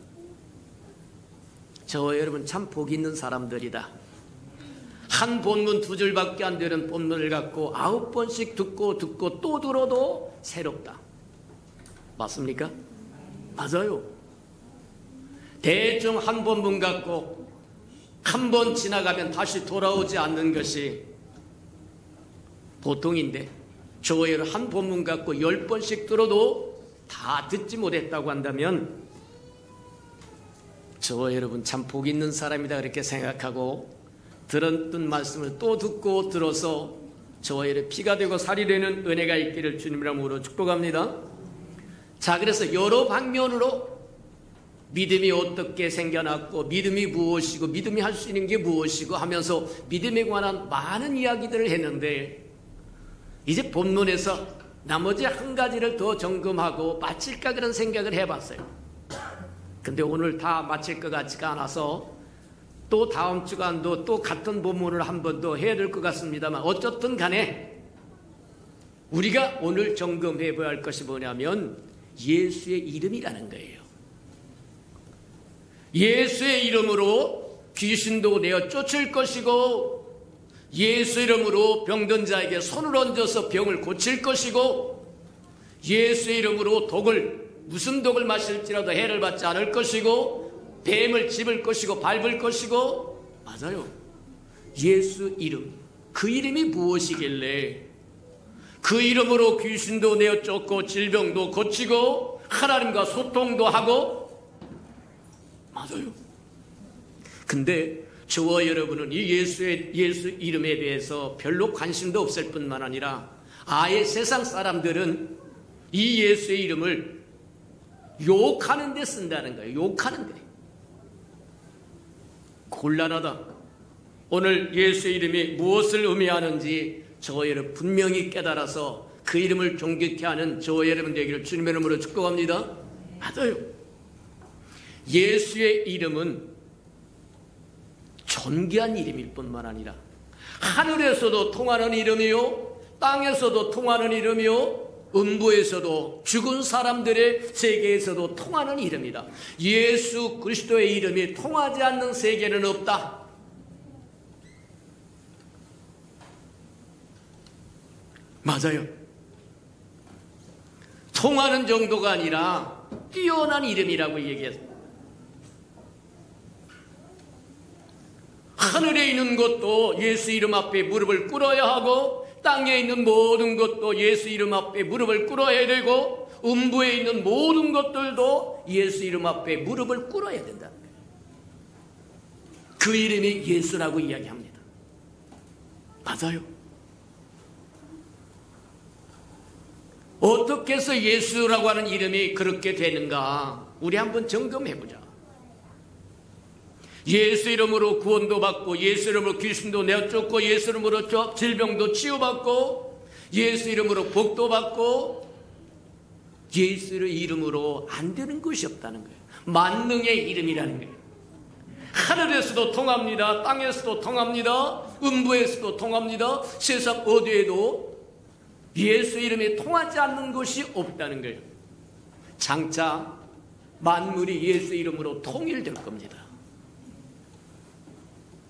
저 여러분 참 복 있는 사람들이다. 한 본문 2절밖에 안 되는 본문을 갖고 9번씩 듣고 또 들어도 새롭다. 맞습니까? 맞아요. 대충 한 본문 갖고 한 번 지나가면 다시 돌아오지 않는 것이 보통인데 저희를 한 본문 갖고 10번씩 들어도 다 듣지 못했다고 한다면 저 여러분 참 복 있는 사람이다 그렇게 생각하고 들었던 말씀을 또 듣고 들어서 저희의 피가 되고 살이 되는 은혜가 있기를 주님이름으로 축복합니다. 자, 그래서 여러 방면으로 믿음이 어떻게 생겨났고 믿음이 무엇이고 믿음이 할 수 있는 게 무엇이고 하면서 믿음에 관한 많은 이야기들을 했는데 이제 본문에서 나머지 한 가지를 더 점검하고 마칠까 그런 생각을 해봤어요. 근데 오늘 다 마칠 것 같지가 않아서 또 다음 주간도 또 같은 본문을 한 번 더 해야 될 것 같습니다만 어쨌든 간에 우리가 오늘 점검해 봐야 할 것이 뭐냐면 예수의 이름이라는 거예요. 예수의 이름으로 귀신도 내어 쫓을 것이고 예수 이름으로 병든 자에게 손을 얹어서 병을 고칠 것이고 예수의 이름으로 무슨 독을 마실지라도 해를 받지 않을 것이고 뱀을 집을 것이고 밟을 것이고 맞아요. 예수 이름 그 이름이 무엇이길래 그 이름으로 귀신도 내어 쫓고 질병도 고치고 하나님과 소통도 하고 맞아요. 근데 저와 여러분은 이 예수 이름에 대해서 별로 관심도 없을 뿐만 아니라 아예 세상 사람들은 이 예수의 이름을 욕하는 데 쓴다는 거예요. 욕하는 데. 곤란하다. 오늘 예수의 이름이 무엇을 의미하는지 저와 여러분 분명히 깨달아서 그 이름을 존귀케 하는 저와 여러분 되기를 주님의 이름으로 축복합니다. 맞아요. 예수의 이름은 존귀한 이름일 뿐만 아니라 하늘에서도 통하는 이름이요, 땅에서도 통하는 이름이요, 음부에서도 죽은 사람들의 세계에서도 통하는 이름이다. 예수 그리스도의 이름이 통하지 않는 세계는 없다. 맞아요. 통하는 정도가 아니라 뛰어난 이름이라고 얘기했습니다. 하늘에 있는 것도 예수 이름 앞에 무릎을 꿇어야 하고, 땅에 있는 모든 것도 예수 이름 앞에 무릎을 꿇어야 되고, 음부에 있는 모든 것들도 예수 이름 앞에 무릎을 꿇어야 된다. 그 이름이 예수라고 이야기합니다. 맞아요. 어떻게 해서 예수라고 하는 이름이 그렇게 되는가? 우리 한번 점검해보자. 예수 이름으로 구원도 받고, 예수 이름으로 귀신도 내쫓고, 예수 이름으로 질병도 치유받고, 예수 이름으로 복도 받고, 예수 이름으로 안 되는 것이 없다는 거예요. 만능의 이름이라는 거예요. 하늘에서도 통합니다. 땅에서도 통합니다. 음부에서도 통합니다. 세상 어디에도 예수 이름이 통하지 않는 것이 없다는 거예요. 장차 만물이 예수 이름으로 통일될 겁니다.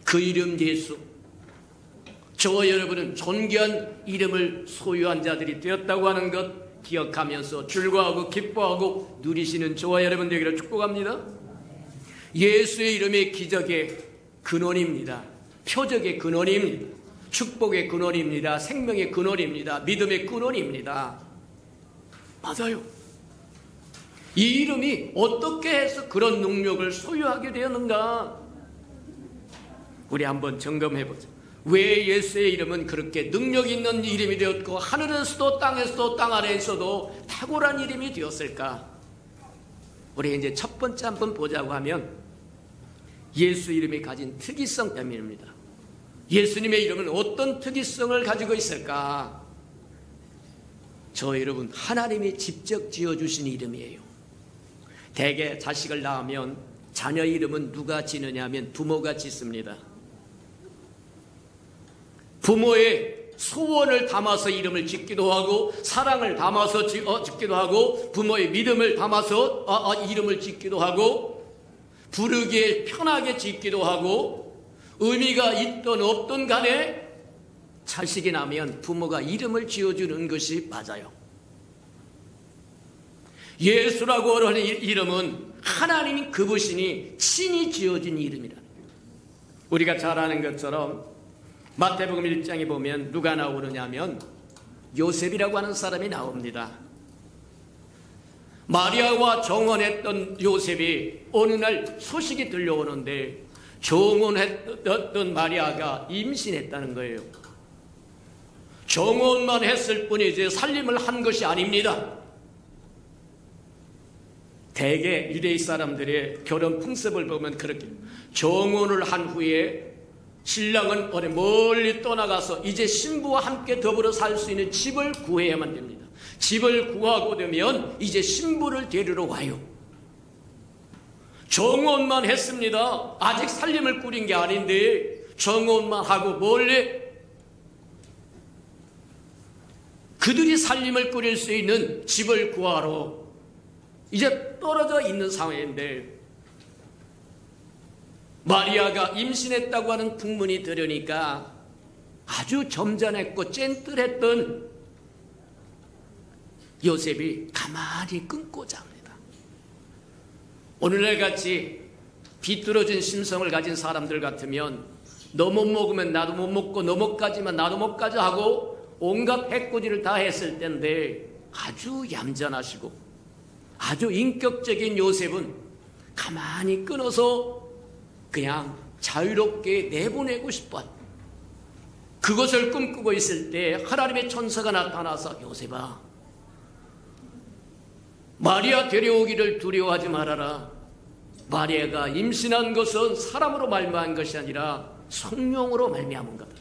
그 이름 예수, 저와 여러분은 존귀한 이름을 소유한 자들이 되었다고 하는 것 기억하면서 즐거워하고 기뻐하고 누리시는 저와 여러분 되기를 축복합니다. 예수의 이름이 기적의 근원입니다. 표적의 근원입니다. 축복의 근원입니다. 생명의 근원입니다. 믿음의 근원입니다. 맞아요. 이 이름이 어떻게 해서 그런 능력을 소유하게 되었는가? 우리 한번 점검해보자. 왜 예수의 이름은 그렇게 능력 있는 이름이 되었고, 하늘에서도 땅에서도 땅 아래에서도 탁월한 이름이 되었을까? 우리 이제 첫 번째 한번 보자고 하면 예수 이름이 가진 특이성 때문입니다. 예수님의 이름은 어떤 특이성을 가지고 있을까? 저 여러분, 하나님이 직접 지어주신 이름이에요. 대개 자식을 낳으면 자녀 이름은 누가 지느냐 하면 부모가 짓습니다. 부모의 소원을 담아서 이름을 짓기도 하고, 사랑을 담아서 짓기도 하고, 부모의 믿음을 담아서 이름을 짓기도 하고, 부르기에 편하게 짓기도 하고, 의미가 있든 없든 간에 자식이 나면 부모가 이름을 지어주는 것이 맞아요. 예수라고 하는 이름은 하나님이 그분이 친히 지어준 이름이라는 거예요. 우리가 잘 아는 것처럼 마태복음 1장에 보면 누가 나오느냐 하면 요셉이라고 하는 사람이 나옵니다. 마리아와 정혼했던 요셉이 어느 날 소식이 들려오는데, 정혼했던 마리아가 임신했다는 거예요. 정혼만 했을 뿐이지 살림을 한 것이 아닙니다. 대개 유대인 사람들의 결혼 풍습을 보면 그렇게, 정혼을 한 후에 신랑은 어디 멀리 떠나가서 이제 신부와 함께 더불어 살 수 있는 집을 구해야만 됩니다. 집을 구하고 되면 이제 신부를 데리러 와요. 정혼만 했습니다. 아직 살림을 꾸린 게 아닌데 정혼만 하고 몰래 그들이 살림을 꾸릴 수 있는 집을 구하러 이제 떨어져 있는 상황인데, 마리아가 임신했다고 하는 풍문이 들으니까 아주 점잖했고 젠틀했던 요셉이 가만히 끊고 잡니다. 오늘날 같이 비뚤어진 심성을 가진 사람들 같으면 너 못 먹으면 나도 못 먹고, 너 못 가지만 나도 못 가자 하고 온갖 해코지를 다 했을 텐데, 아주 얌전하시고 아주 인격적인 요셉은 가만히 끊어서 그냥 자유롭게 내보내고 싶어. 그것을 꿈꾸고 있을 때 하나님의 천사가 나타나서 요셉아, 마리아 데려오기를 두려워하지 말아라. 마리아가 임신한 것은 사람으로 말미암은 것이 아니라 성령으로 말미암은 거다.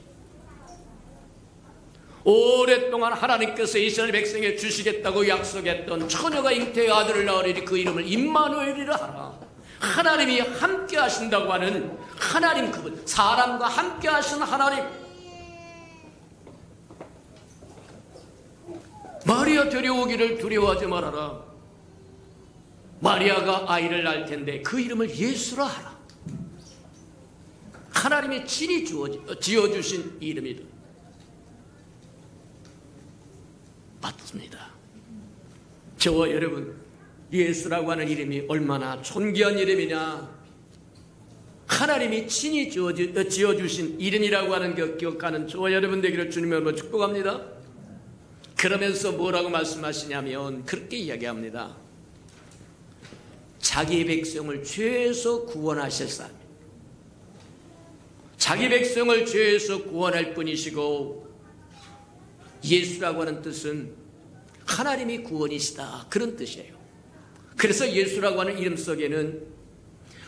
오랫동안 하나님께서 이스라엘 백성에 주시겠다고 약속했던 처녀가 잉태의 아들을 낳으리니 그 이름을 임마누엘이라 하라. 하나님이 함께 하신다고 하는 하나님, 그분 사람과 함께 하시는 하나님. 마리아 데려오기를 두려워하지 말아라. 마리아가 아이를 낳을 텐데 그 이름을 예수라 하라. 하나님이 친히 지어주신 이름이다. 맞습니다. 저와 여러분, 예수라고 하는 이름이 얼마나 존귀한 이름이냐. 하나님이 친히 지어주신 이름이라고 하는 것 기억하는 저와 여러분 되기를 주님의 이름으로 축복합니다. 그러면서 뭐라고 말씀하시냐면 그렇게 이야기합니다. 자기 백성을 죄에서 구원하실 사람, 자기 백성을 죄에서 구원할 뿐이시고, 예수라고 하는 뜻은 하나님이 구원이시다, 그런 뜻이에요. 그래서 예수라고 하는 이름 속에는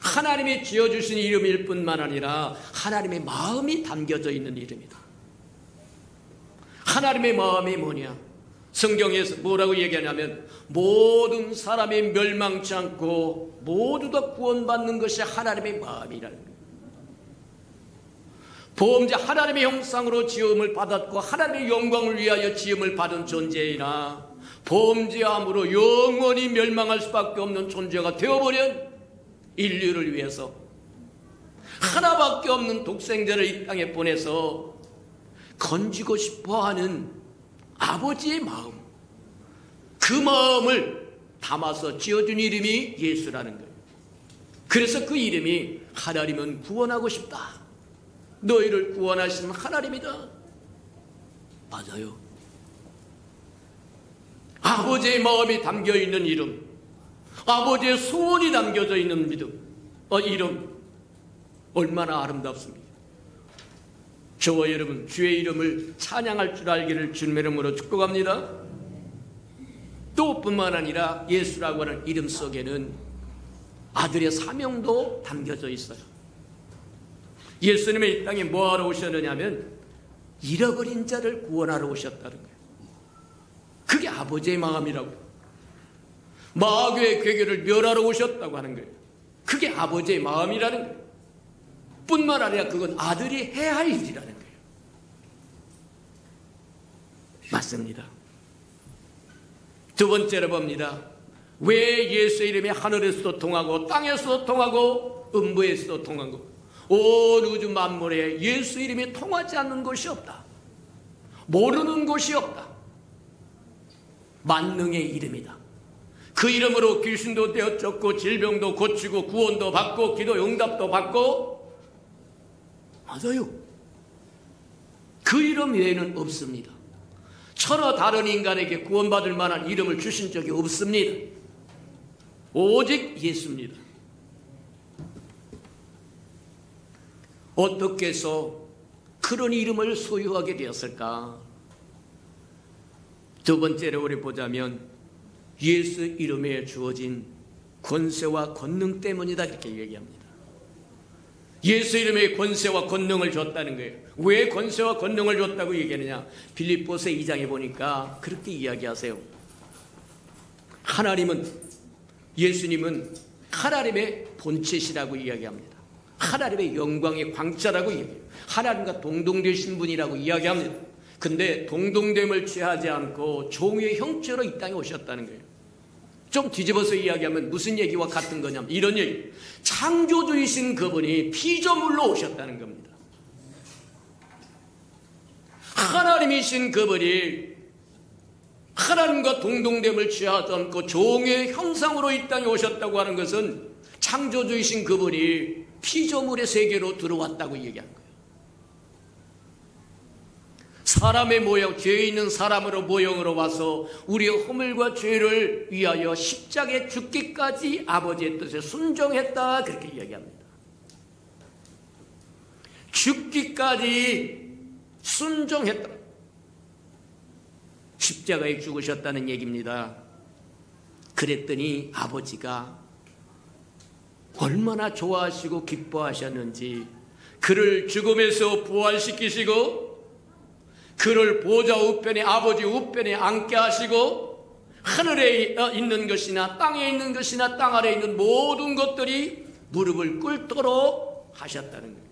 하나님이 지어주신 이름일 뿐만 아니라 하나님의 마음이 담겨져 있는 이름이다. 하나님의 마음이 뭐냐? 성경에서 뭐라고 얘기하냐면 모든 사람이 멸망치 않고 모두 다 구원받는 것이 하나님의 마음이라는 거예요. 보험자 하나님의 형상으로 지음을 받았고 하나님의 영광을 위하여 지음을 받은 존재이나 범죄함으로 영원히 멸망할 수밖에 없는 존재가 되어버린 인류를 위해서 하나밖에 없는 독생자를 이 땅에 보내서 건지고 싶어하는 아버지의 마음, 그 마음을 담아서 지어준 이름이 예수라는 거예요. 그래서 그 이름이 하나님은 구원하고 싶다, 너희를 구원하시는 하나님이다. 맞아요. 아버지의 마음이 담겨있는 이름, 아버지의 소원이 담겨져 있는 믿음, 이름 얼마나 아름답습니까? 저와 여러분 주의 이름을 찬양할 줄 알기를 주님의 이름으로 축복합니다. 또 뿐만 아니라 예수라고 하는 이름 속에는 아들의 사명도 담겨져 있어요. 예수님의 이 땅에 뭐하러 오셨느냐면 잃어버린 자를 구원하러 오셨다는 거예요. 그게 아버지의 마음이라고. 마귀의 괴계를 멸하러 오셨다고 하는 거예요. 그게 아버지의 마음이라는 거예요. 뿐만 아니라 그건 아들이 해야 할 일이라는 거예요. 맞습니다. 두 번째로 봅니다. 왜 예수 이름이 하늘에서도 통하고 땅에서도 통하고 음부에서도 통하고 온 우주 만물에 예수 이름이 통하지 않는 곳이 없다, 모르는 곳이 없다. 만능의 이름이다. 그 이름으로 귀신도 떼어쫓고 질병도 고치고 구원도 받고 기도 응답도 받고, 맞아요. 그 이름 외에는 없습니다. 천하 다른 인간에게 구원받을 만한 이름을 주신 적이 없습니다. 오직 예수입니다. 어떻게 해서 그런 이름을 소유하게 되었을까? 두 번째로 우리 보자면 예수 이름에 주어진 권세와 권능 때문이다, 이렇게 얘기합니다. 예수 이름에 권세와 권능을 줬다는 거예요. 왜 권세와 권능을 줬다고 얘기하느냐? 빌립보서 2장에 보니까 그렇게 이야기하세요. 하나님은, 예수님은 하나님의 본체시라고 이야기합니다. 하나님의 영광의 광자라고 이야기해요. 하나님과 동동되신 분이라고 이야기합니다. 근데 동동됨을 취하지 않고 종의 형체로 이 땅에 오셨다는 거예요. 좀 뒤집어서 이야기하면 무슨 얘기와 같은 거냐면 이런 얘기, 창조주이신 그분이 피조물로 오셨다는 겁니다. 하나님이신 그분이 하나님과 동동됨을 취하지 않고 종의 형상으로 이 땅에 오셨다고 하는 것은 창조주이신 그분이 피조물의 세계로 들어왔다고 얘기한 거예요. 사람의 모형, 죄 있는 사람으로 모형으로 와서 우리의 허물과 죄를 위하여 십자가에 죽기까지 아버지의 뜻에 순종했다, 그렇게 이야기합니다. 죽기까지 순종했다. 십자가에 죽으셨다는 얘기입니다. 그랬더니 아버지가 얼마나 좋아하시고 기뻐하셨는지 그를 죽음에서 부활시키시고 그를 보좌 우편에 아버지 우편에 앉게 하시고 하늘에 있는 것이나 땅에 있는 것이나 땅 아래에 있는 모든 것들이 무릎을 꿇도록 하셨다는 거예요.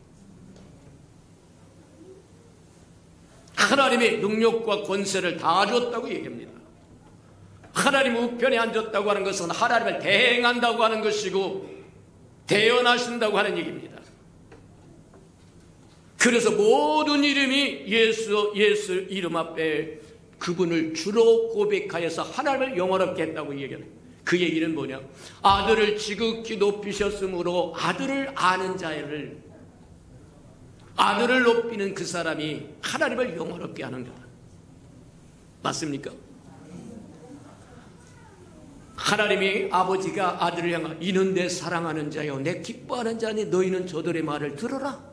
하나님의 능력과 권세를 다 줬다고 얘기합니다. 하나님 우편에 앉았다고 하는 것은 하나님을 대행한다고 하는 것이고 대언하신다고 하는 얘기입니다. 그래서 모든 이름이 예수 이름 앞에 그분을 주로 고백하여서 하나님을 영원롭게 했다고 얘기해요. 그 얘기는 뭐냐? 아들을 지극히 높이셨으므로 아들을 아는 자를 아들을 높이는 그 사람이 하나님을 영원롭게 하는 거다. 맞습니까? 하나님이 아버지가 아들을 향하여 이는 내 사랑하는 자요 내 기뻐하는 자니 너희는 저들의 말을 들어라.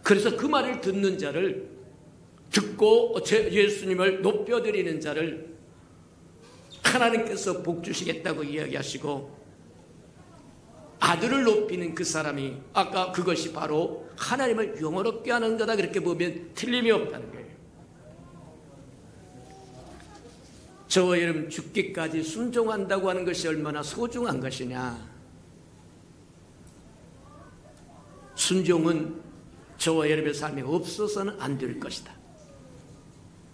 그래서 그 말을 듣는 자를 듣고 예수님을 높여드리는 자를 하나님께서 복 주시겠다고 이야기하시고 아들을 높이는 그 사람이 아까 그것이 바로 하나님을 영원롭게 하는 거다. 그렇게 보면 틀림이 없다는 거예요. 저와 여러분 죽기까지 순종한다고 하는 것이 얼마나 소중한 것이냐. 순종은 저와 여러분의 삶에 없어서는 안 될 것이다.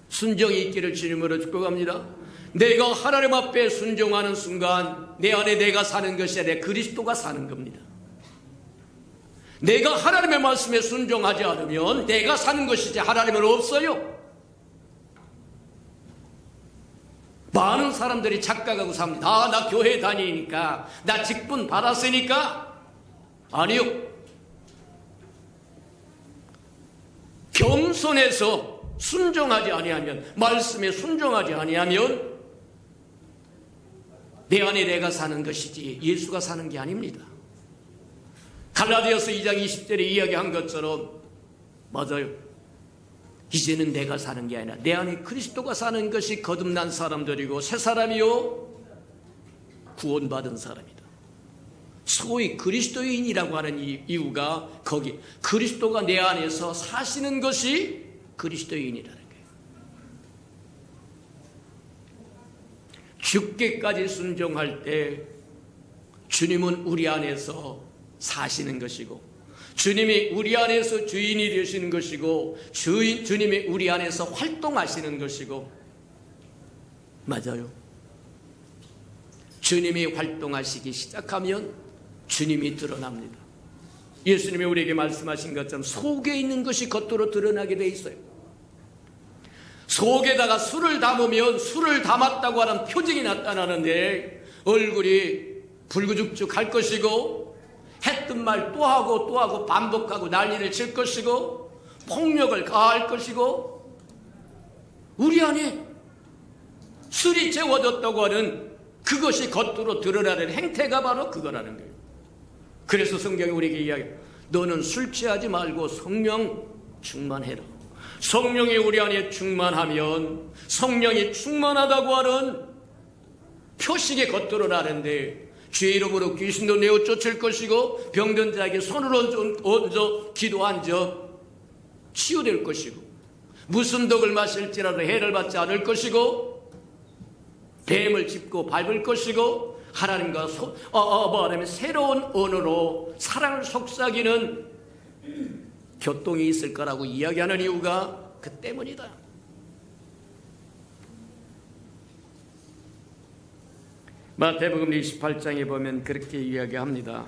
순종이 있기를 주님으로 축복합니다. 내가 하나님 앞에 순종하는 순간 내 안에 내가 사는 것이 아니라 그리스도가 사는 겁니다. 내가 하나님의 말씀에 순종하지 않으면 내가 사는 것이지 하나님은 없어요. 많은 사람들이 착각하고 삽니다. 나 교회 다니니까 나 직분 받았으니까. 아니요. 겸손해서 순종하지 아니하면 말씀에 순종하지 아니하면 내 안에 내가 사는 것이지 예수가 사는 게 아닙니다. 갈라디아서 2장 20절에 이야기한 것처럼 맞아요. 이제는 내가 사는 게 아니라 내 안에 그리스도가 사는 것이 거듭난 사람들이고 새 사람이요 구원받은 사람이다. 소위 그리스도인이라고 하는 이유가 거기 그리스도가 내 안에서 사시는 것이 그리스도인이라는 거예요. 죽기까지 순종할 때 주님은 우리 안에서 사시는 것이고 주님이 우리 안에서 주인이 되시는 것이고 주님이 우리 안에서 활동하시는 것이고 맞아요. 주님이 활동하시기 시작하면 주님이 드러납니다. 예수님이 우리에게 말씀하신 것처럼 속에 있는 것이 겉으로 드러나게 돼 있어요. 속에다가 술을 담으면 술을 담았다고 하는 표징이 나타나는데 얼굴이 불구죽죽할 것이고 했던 말 또 하고 반복하고 난리를 칠 것이고 폭력을 가할 것이고 우리 안에 술이 채워졌다고 하는 그것이 겉으로 드러나는 행태가 바로 그거라는 거예요. 그래서 성경이 우리에게 이야기해요. 너는 술 취하지 말고 성령 충만해라. 성령이 우리 안에 충만하면 성령이 충만하다고 하는 표식이 겉으로 나는데 주의 이름으로 귀신도 내어 쫓을 것이고 병든 자에게 손을 얹어 기도한 적 치유될 것이고 무슨 독을 마실지라도 해를 받지 않을 것이고 뱀을 짚고 밟을 것이고 하나님과 말하면 새로운 언어로 사랑을 속삭이는 교통이 있을 거라고 이야기하는 이유가 그 때문이다. 마태복음 28장에 보면 그렇게 이야기합니다.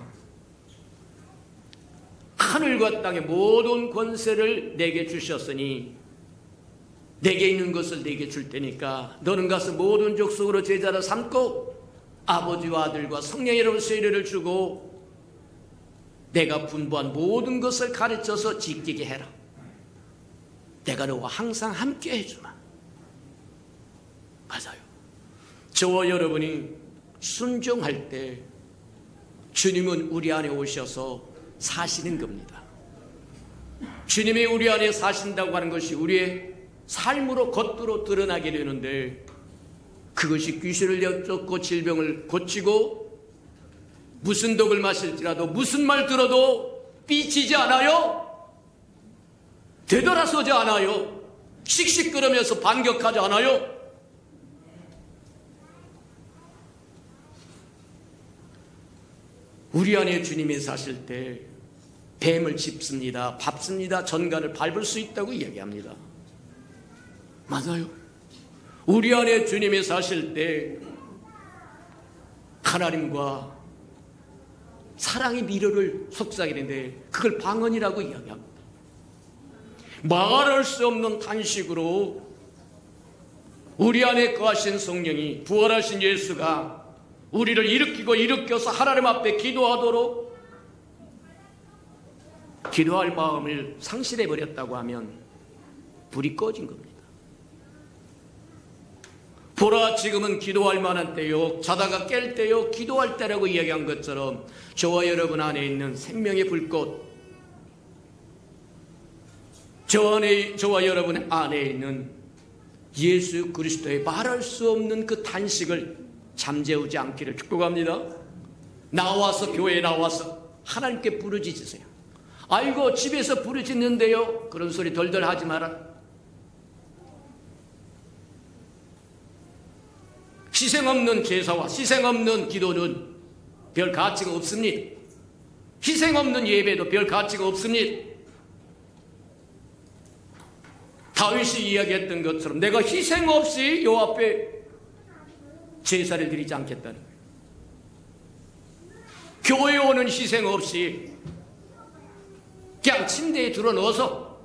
하늘과 땅의 모든 권세를 내게 주셨으니 내게 있는 것을 내게 줄 테니까 너는 가서 모든 족속으로 제자를 삼고 아버지와 아들과 성령의 이름으로 세례를 주고 내가 분부한 모든 것을 가르쳐서 지키게 해라. 내가 너와 항상 함께 해주마. 맞아요. 저와 여러분이 순종할 때 주님은 우리 안에 오셔서 사시는 겁니다. 주님이 우리 안에 사신다고 하는 것이 우리의 삶으로 겉으로 드러나게 되는데, 그것이 귀신을 쫓고 질병을 고치고 무슨 독을 마실지라도 무슨 말 들어도 삐치지 않아요. 되돌아서지 않아요. 씩씩거리면서 반격하지 않아요. 우리 안에 주님이 사실 때 뱀을 짚습니다, 밟습니다, 전갈을 밟을 수 있다고 이야기합니다. 맞아요. 우리 안에 주님이 사실 때 하나님과 사랑의 미로를 속삭이는데 그걸 방언이라고 이야기합니다. 말할 수 없는 탄식으로 우리 안에 거하신 성령이, 부활하신 예수가 우리를 일으켜서 하나님 앞에 기도하도록, 기도할 마음을 상실해버렸다고 하면 불이 꺼진 겁니다. 보라, 지금은 기도할 만한 때요, 자다가 깰 때요, 기도할 때라고 이야기한 것처럼 저와 여러분 안에 있는 생명의 불꽃, 저와 여러분 안에 있는 예수 그리스도의 말할 수 없는 그 탄식을 잠재우지 않기를 축복합니다. 나와서, 교회에 나와서 하나님께 부르짖으세요. 아이고, 집에서 부르짖는데요, 그런 소리 덜덜 하지 마라. 희생 없는 제사와 희생 없는 기도는 별 가치가 없습니다. 희생 없는 예배도 별 가치가 없습니다. 다윗이 이야기했던 것처럼 내가 희생 없이 요 앞에 제사를 드리지 않겠다는 거예요. 교회에 오는 희생 없이 그냥 침대에 들어 넣어서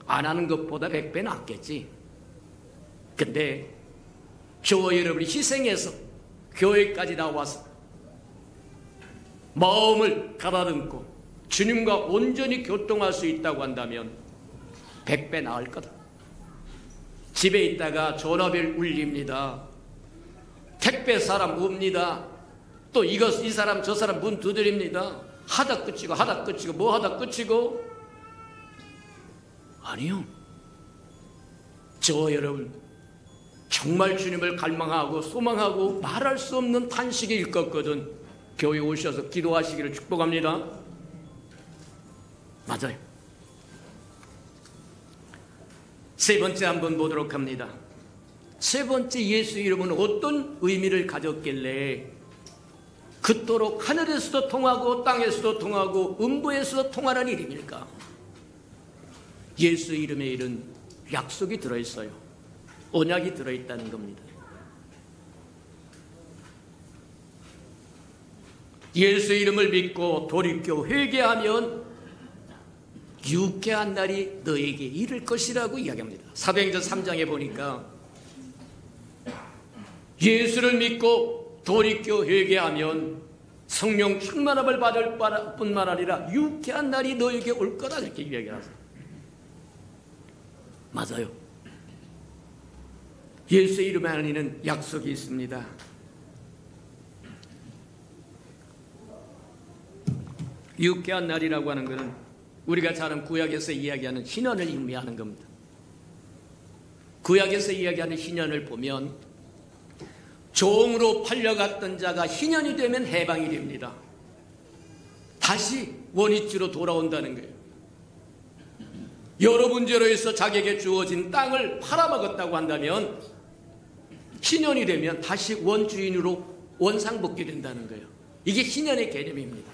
안 하는 것보다 100배 낫겠지. 근데 저와 여러분이 희생해서 교회까지 나와서 마음을 가다듬고 주님과 온전히 교통할 수 있다고 한다면 100배 나을 거다. 집에 있다가 전화벨 울립니다. 택배 사람 옵니다. 또 이 사람 저 사람 문 두드립니다. 하다 끝이고 뭐 하다 끝이고. 아니요. 저와 여러분 정말 주님을 갈망하고 소망하고 말할 수 없는 탄식이 일컫거든 교회에 오셔서 기도하시기를 축복합니다. 맞아요. 세 번째 한번 보도록 합니다. 세 번째, 예수 이름은 어떤 의미를 가졌길래 그토록 하늘에서도 통하고 땅에서도 통하고 음부에서도 통하는 이름일까? 예수 이름의 일은 약속이 들어있어요. 언약이 들어있다는 겁니다. 예수 이름을 믿고 돌이켜 회개하면 유쾌한 날이 너에게 이를 것이라고 이야기합니다. 사도행전 3장에 보니까 예수를 믿고 돌이켜 회개하면 성령 충만함을 받을 뿐만 아니라 유쾌한 날이 너에게 올 거다, 이렇게 이야기하세요. 맞아요. 예수 이름에 하는 약속이 있습니다. 유쾌한 날이라고 하는 것은 우리가 잘 아는 구약에서 이야기하는 신년을 의미하는 겁니다. 구약에서 이야기하는 신년을 보면 종으로 팔려갔던 자가 신년이 되면 해방이 됩니다. 다시 원위치로 돌아온다는 거예요. 여러 문제로 해서 자기에게 주어진 땅을 팔아먹었다고 한다면 신년이 되면 다시 원주인으로 원상복귀 된다는 거예요. 이게 신년의 개념입니다.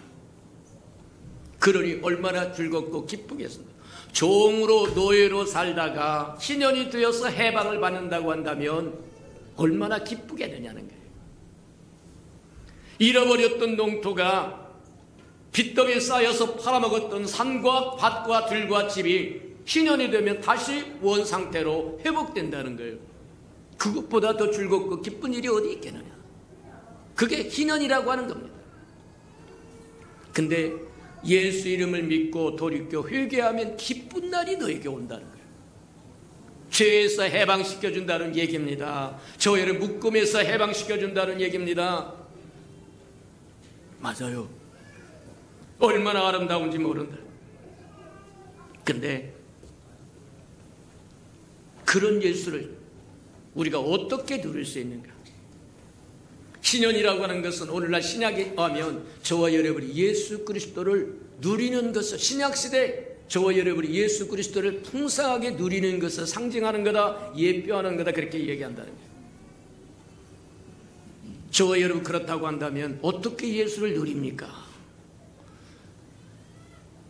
그러니 얼마나 즐겁고 기쁘겠습니까? 종으로 노예로 살다가 신년이 되어서 해방을 받는다고 한다면 얼마나 기쁘게 되냐는 거예요. 잃어버렸던 농토가 빚더미에 쌓여서 팔아먹었던 산과 밭과 들과 집이 신년이 되면 다시 원상태로 회복된다는 거예요. 그것보다 더 즐겁고 기쁜 일이 어디 있겠느냐. 그게 신년이라고 하는 겁니다. 근데 예수 이름을 믿고 돌이켜 회개하면 기쁜 날이 너에게 온다는 거예요. 죄에서 해방시켜준다는 얘기입니다. 저희를 묶음에서 해방시켜준다는 얘기입니다. 맞아요. 얼마나 아름다운지 모른다. 근데 그런 예수를 우리가 어떻게 누릴 수 있는가? 신년이라고 하는 것은 오늘날 신약에 하면 저와 여러분이 예수 그리스도를 누리는 것을, 신약시대 저와 여러분이 예수 그리스도를 풍성하게 누리는 것을 상징하는 거다, 예표하는 거다, 그렇게 얘기한다는 거예요. 저와 여러분 그렇다고 한다면 어떻게 예수를 누립니까?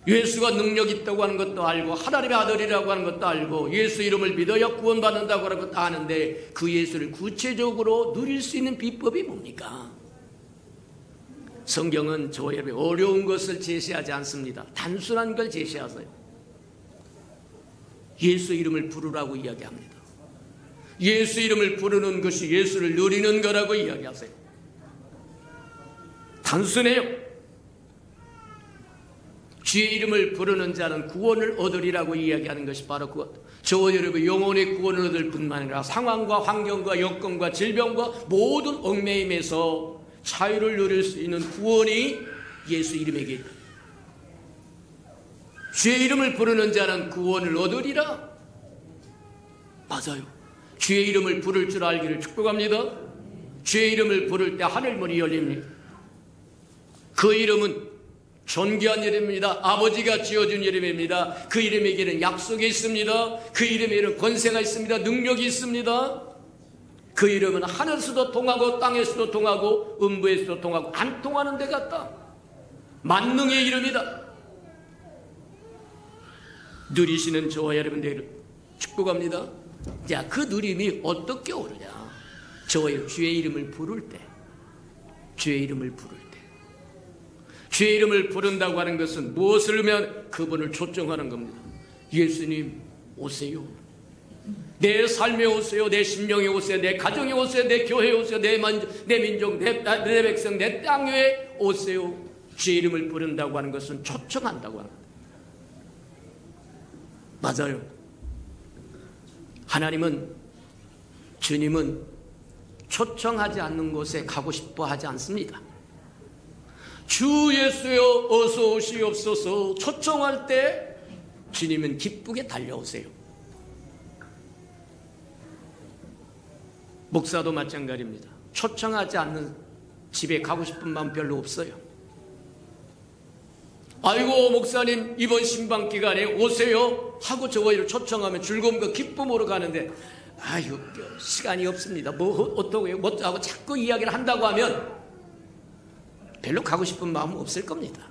예수가 능력 있다고 하는 것도 알고 하나님의 아들이라고 하는 것도 알고 예수 이름을 믿어야 구원받는다고 하는 것도 아는데 그 예수를 구체적으로 누릴 수 있는 비법이 뭡니까? 성경은 저와 여러분이 어려운 것을 제시하지 않습니다. 단순한 걸 제시하세요. 예수 이름을 부르라고 이야기합니다. 예수 이름을 부르는 것이 예수를 누리는 거라고 이야기하세요. 단순해요. 주의 이름을 부르는 자는 구원을 얻으리라고 이야기하는 것이 바로 그것. 저와 여러분 영혼의 구원을 얻을 뿐만 아니라 상황과 환경과 여건과 질병과 모든 얽매임에서 자유를 누릴 수 있는 구원이 예수 이름에게 있다. 주의 이름을 부르는 자는 구원을 얻으리라. 맞아요. 주의 이름을 부를 줄 알기를 축복합니다. 주의 이름을 부를 때 하늘문이 열립니다. 그 이름은 존귀한 이름입니다. 아버지가 지어준 이름입니다. 그 이름에게는 약속이 있습니다. 그 이름에는 권세가 있습니다. 능력이 있습니다. 그 이름은 하늘에서도 통하고 땅에서도 통하고 음부에서도 통하고 안 통하는 데 같다. 만능의 이름이다. 누리시는 저와 여러분들 축복합니다. 자, 그 누림이 어떻게 오르냐? 저와 주의 이름을 부를 때, 주의 이름을 부를 때, 주의 이름을 부른다고 하는 것은 무엇을 하면 그분을 초청하는 겁니다. 예수님 오세요. 내 삶에 오세요. 내 심령에 오세요. 내 가정에 오세요. 내 교회에 오세요. 내 민족, 내 백성, 내 땅에 오세요. 주의 이름을 부른다고 하는 것은 초청한다고 합니다. 맞아요. 하나님은, 주님은 초청하지 않는 곳에 가고 싶어 하지 않습니다. 주 예수여 어서 오시옵소서 초청할 때 주님은 기쁘게 달려오세요. 목사도 마찬가지입니다. 초청하지 않는 집에 가고 싶은 마음 별로 없어요. 아이고 목사님 이번 신방 기간에 오세요 하고 저희를 초청하면 즐거움과 기쁨으로 가는데 아유 시간이 없습니다. 뭐 어떠고요? 뭐 하고 자꾸 이야기를 한다고 하면 별로 가고 싶은 마음은 없을 겁니다.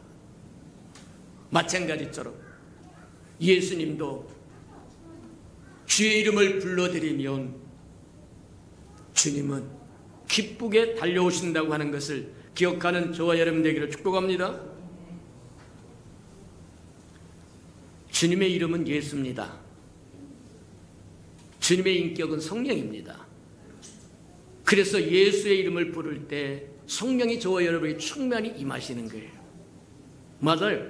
마찬가지처럼 예수님도 주의 이름을 불러드리면 주님은 기쁘게 달려오신다고 하는 것을 기억하는 저와 여러분 되기를 축복합니다. 주님의 이름은 예수입니다. 주님의 인격은 성령입니다. 그래서 예수의 이름을 부를 때 성령이 저와 여러분이 충만히 임하시는 거예요. 맞아요.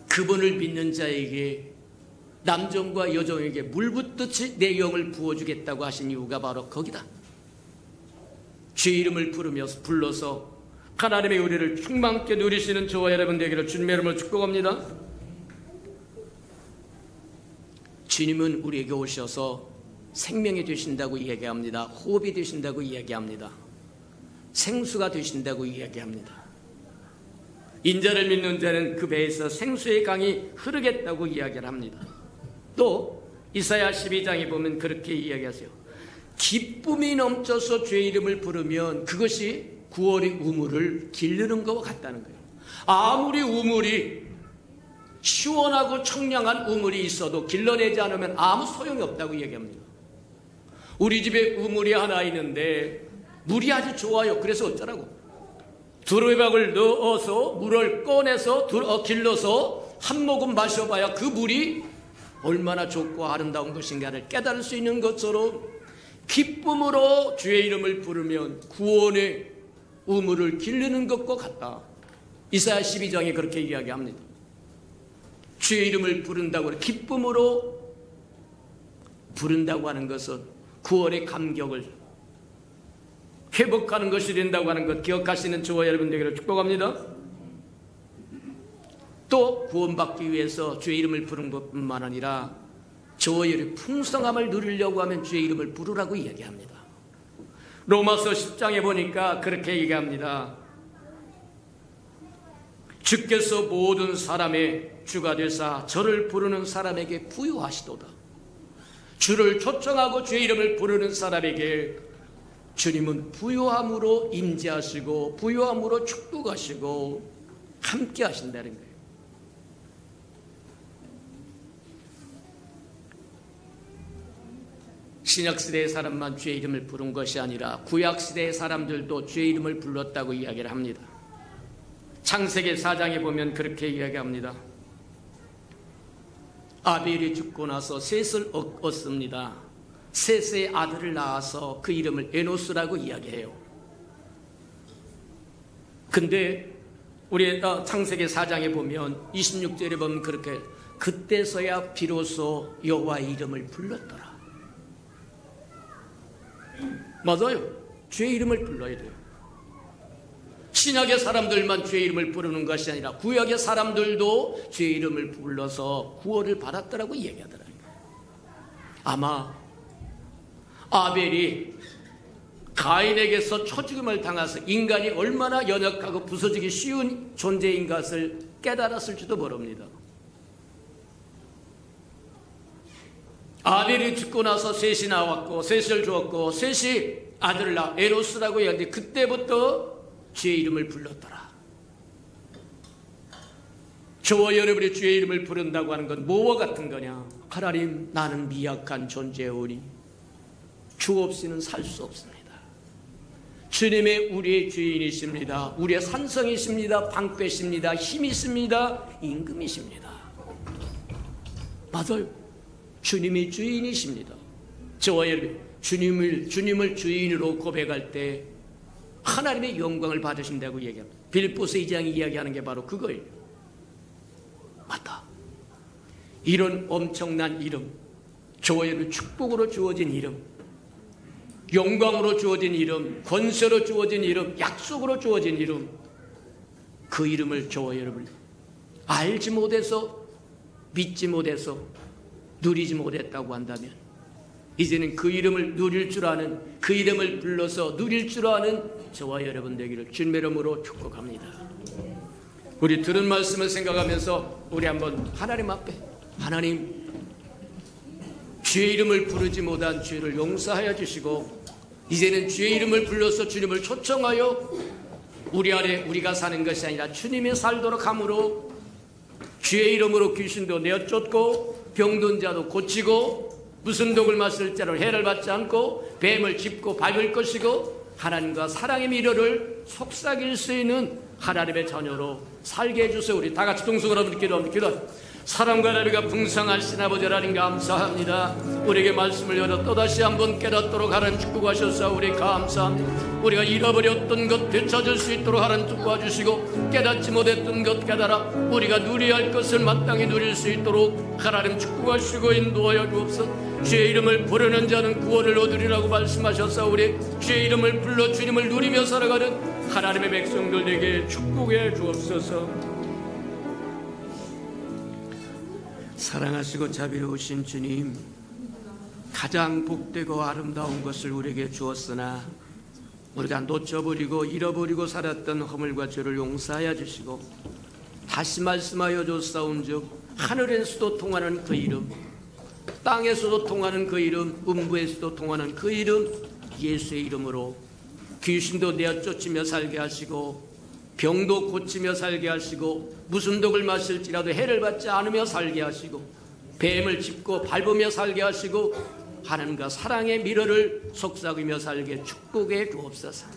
그분을 믿는 자에게 남종과 여종에게 물 붓듯이 내 영을 부어주겠다고 하신 이유가 바로 거기다. 주의 이름을 불러서 하나님의 은혜를 충만케 누리시는 저와 여러분 되기를 주님의 이름으로 축복합니다. 주님은 우리에게 오셔서 생명이 되신다고 이야기합니다. 호흡이 되신다고 이야기합니다. 생수가 되신다고 이야기합니다. 인자를 믿는 자는 그 배에서 생수의 강이 흐르겠다고 이야기를 합니다. 또 이사야 12장에 보면 그렇게 이야기하세요. 기쁨이 넘쳐서 주의 이름을 부르면 그것이 구원의 우물을 기르는 것과 같다는 거예요. 아무리 우물이 시원하고 청량한 우물이 있어도 길러내지 않으면 아무 소용이 없다고 이야기합니다. 우리 집에 우물이 하나 있는데 물이 아주 좋아요. 그래서 어쩌라고? 두루박을 넣어서 물을 꺼내서 길러서 한 모금 마셔봐야 그 물이 얼마나 좋고 아름다운 것인가를 깨달을 수 있는 것처럼 기쁨으로 주의 이름을 부르면 구원의 우물을 기르는 것과 같다. 이사야 12장에 그렇게 이야기합니다. 주의 이름을 부른다고 기쁨으로 부른다고 하는 것은 구원의 감격을 회복하는 것이 된다고 하는 것 기억하시는 저와 여러분 되기를 축복합니다. 또 구원받기 위해서 주의 이름을 부르는 것뿐만 아니라 저의 풍성함을 누리려고 하면 주의 이름을 부르라고 이야기합니다. 로마서 10장에 보니까 그렇게 얘기합니다. 주께서 모든 사람의 주가 되사 저를 부르는 사람에게 부유하시도다. 주를 초청하고 주의 이름을 부르는 사람에게 주님은 부유함으로 임재하시고 부유함으로 축복하시고 함께 하신다는 거예요. 신약시대의 사람만 주의 이름을 부른 것이 아니라 구약시대의 사람들도 주의 이름을 불렀다고 이야기를 합니다. 창세기 4장에 보면 그렇게 이야기합니다. 아벨이 죽고 나서 셋을 얻습니다. 셋의 아들을 낳아서 그 이름을 에노스라고 이야기해요. 근데 우리 창세기 4장에 보면 26절에 보면 그렇게 그때서야 비로소 여호와의 이름을 불렀더라. 맞아요. 주의 이름을 불러야 돼요. 신약의 사람들만 주의 이름을 부르는 것이 아니라 구약의 사람들도 주의 이름을 불러서 구원을 받았더라고 이야기하더라고요. 아마 아벨이 가인에게서 쳐죽임을 당해서 인간이 얼마나 연약하고 부서지기 쉬운 존재인 것을 깨달았을지도 모릅니다. 아벨이 죽고 나서 셋이 나왔고 셋을 주었고 셋이 아들을 낳아 에노스라고 했는데 그때부터 주의 이름을 불렀더라. 저와 여러분이 주의 이름을 부른다고 하는 건 뭐와 같은 거냐? 하나님, 나는 미약한 존재오니 주 없이는 살 수 없습니다. 주님의 우리의 주인이십니다. 우리의 산성이십니다. 방패십니다. 힘이십니다. 임금이십니다. 맞아요. 주님이 주인이십니다. 저와 여러분, 주님을 주인으로 고백할 때 하나님의 영광을 받으신다고 얘기합니다. 빌립보서 2장이 이야기하는 게 바로 그거예요. 맞다. 이런 엄청난 이름, 저와 여러분 축복으로 주어진 이름, 영광으로 주어진 이름, 권세로 주어진 이름, 약속으로 주어진 이름, 그 이름을 저와 여러분 알지 못해서 믿지 못해서 누리지 못했다고 한다면 이제는 그 이름을 누릴 줄 아는, 그 이름을 불러서 누릴 줄 아는 저와 여러분 되기를 주님의 이름으로 축복합니다. 우리 들은 말씀을 생각하면서 우리 한번 하나님 앞에, 하나님 주의 이름을 부르지 못한 죄를 용서하여 주시고 이제는 주의 이름을 불러서 주님을 초청하여 우리 안에 우리가 사는 것이 아니라 주님이 살도록 함으로 주의 이름으로 귀신도 내어쫓고 병든 자도 고치고 무슨 독을 마실 자로 해를 받지 않고 뱀을 짚고 밟을 것이고 하나님과 사랑의 미로를 속삭일 수 있는 하나님의 자녀로 살게 해주세요. 우리 다 같이 동성으로 기도합니다. 사랑과 나비가 풍성하신 아버지 하나님 감사합니다. 우리에게 말씀을 열어 또다시 한번 깨닫도록 하나님 축복하셔서 우리 감사합니다. 우리가 잃어버렸던 것 되찾을 수 있도록 하나님 도와주시고 깨닫지 못했던 것 깨달아 우리가 누려야 할 것을 마땅히 누릴 수 있도록 하나님 축복하시고 인도하여 주옵소서. 주의 이름을 부르는 자는 구원을 얻으리라고 말씀하셔서 우리 주의 이름을 불러 주님을 누리며 살아가는 하나님의 백성들에게 축복해 주옵소서. 사랑하시고 자비로우신 주님, 가장 복되고 아름다운 것을 우리에게 주었으나 우리가 놓쳐버리고 잃어버리고 살았던 허물과 죄를 용서하여 주시고 다시 말씀하여 줬사온즉 하늘에서도 통하는 그 이름, 땅에서도 통하는 그 이름, 음부에서도 통하는 그 이름 예수의 이름으로 귀신도 내어쫓으며 살게 하시고 병도 고치며 살게 하시고 무슨 독을 마실지라도 해를 받지 않으며 살게 하시고 뱀을 짚고 밟으며 살게 하시고 하나님과 사랑의 미러를 속삭이며 살게 축복해 주옵소서.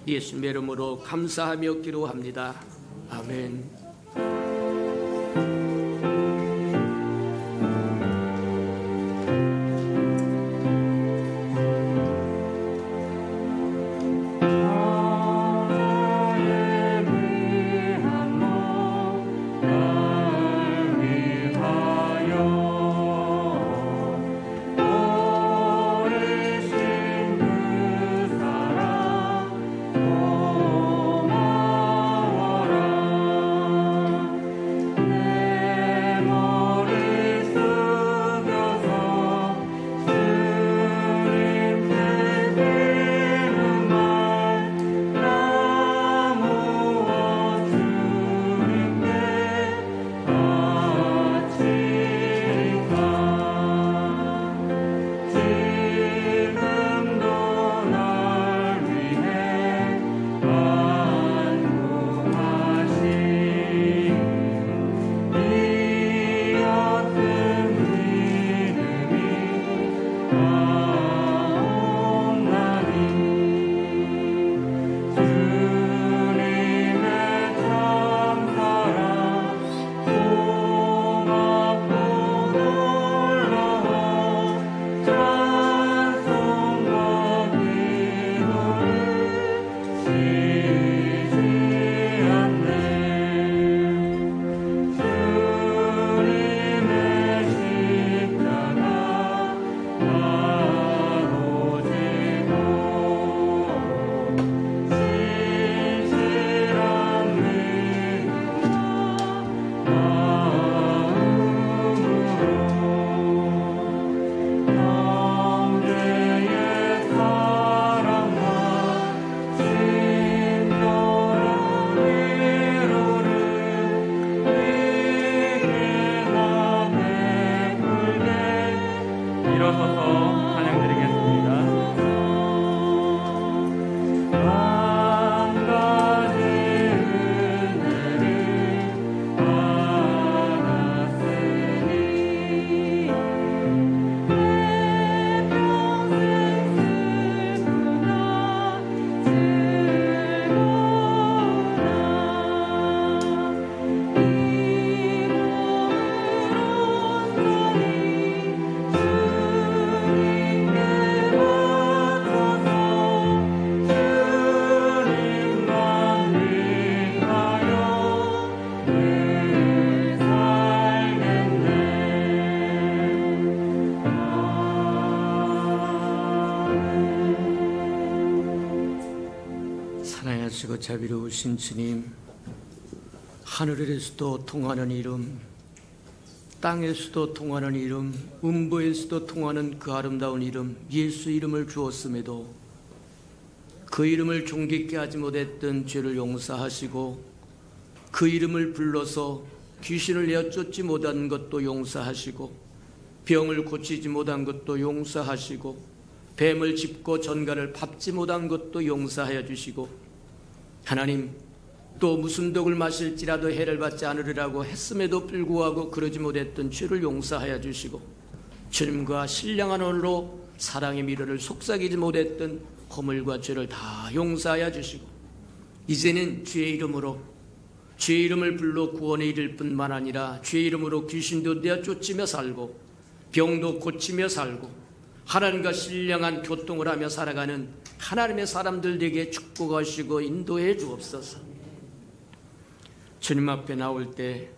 예수님의 이름으로 감사하며 기도합니다. 아멘. 일어서서 찬양드리겠습니다. 한 가지 은혜를 받았으니 내 평생 슬프나 즐거우나 이 사랑하시고 자비로우신 주님, 하늘에서도 통하는 이름, 땅에서도 통하는 이름, 음부에서도 통하는 그 아름다운 이름 예수 이름을 주었음에도 그 이름을 존귀케 하지 못했던 죄를 용서하시고 그 이름을 불러서 귀신을 내쫓지 못한 것도 용서하시고 병을 고치지 못한 것도 용서하시고 뱀을 짚고 전갈을 밟지 못한 것도 용서하여 주시고 하나님 또 무슨 독을 마실지라도 해를 받지 않으리라고 했음에도 불구하고 그러지 못했던 죄를 용서하여 주시고 주님과 신령한 언어로 사랑의 미로를 속삭이지 못했던 허물과 죄를 다 용서하여 주시고 이제는 주의 이름으로 주의 이름을 불러 구원에 이를 뿐만 아니라 주의 이름으로 귀신도 내쫓으며 살고 병도 고치며 살고 하나님과 신령한 교통을 하며 살아가는 하나님의 사람들에게 축복하시고 인도해 주옵소서. 주님 앞에 나올 때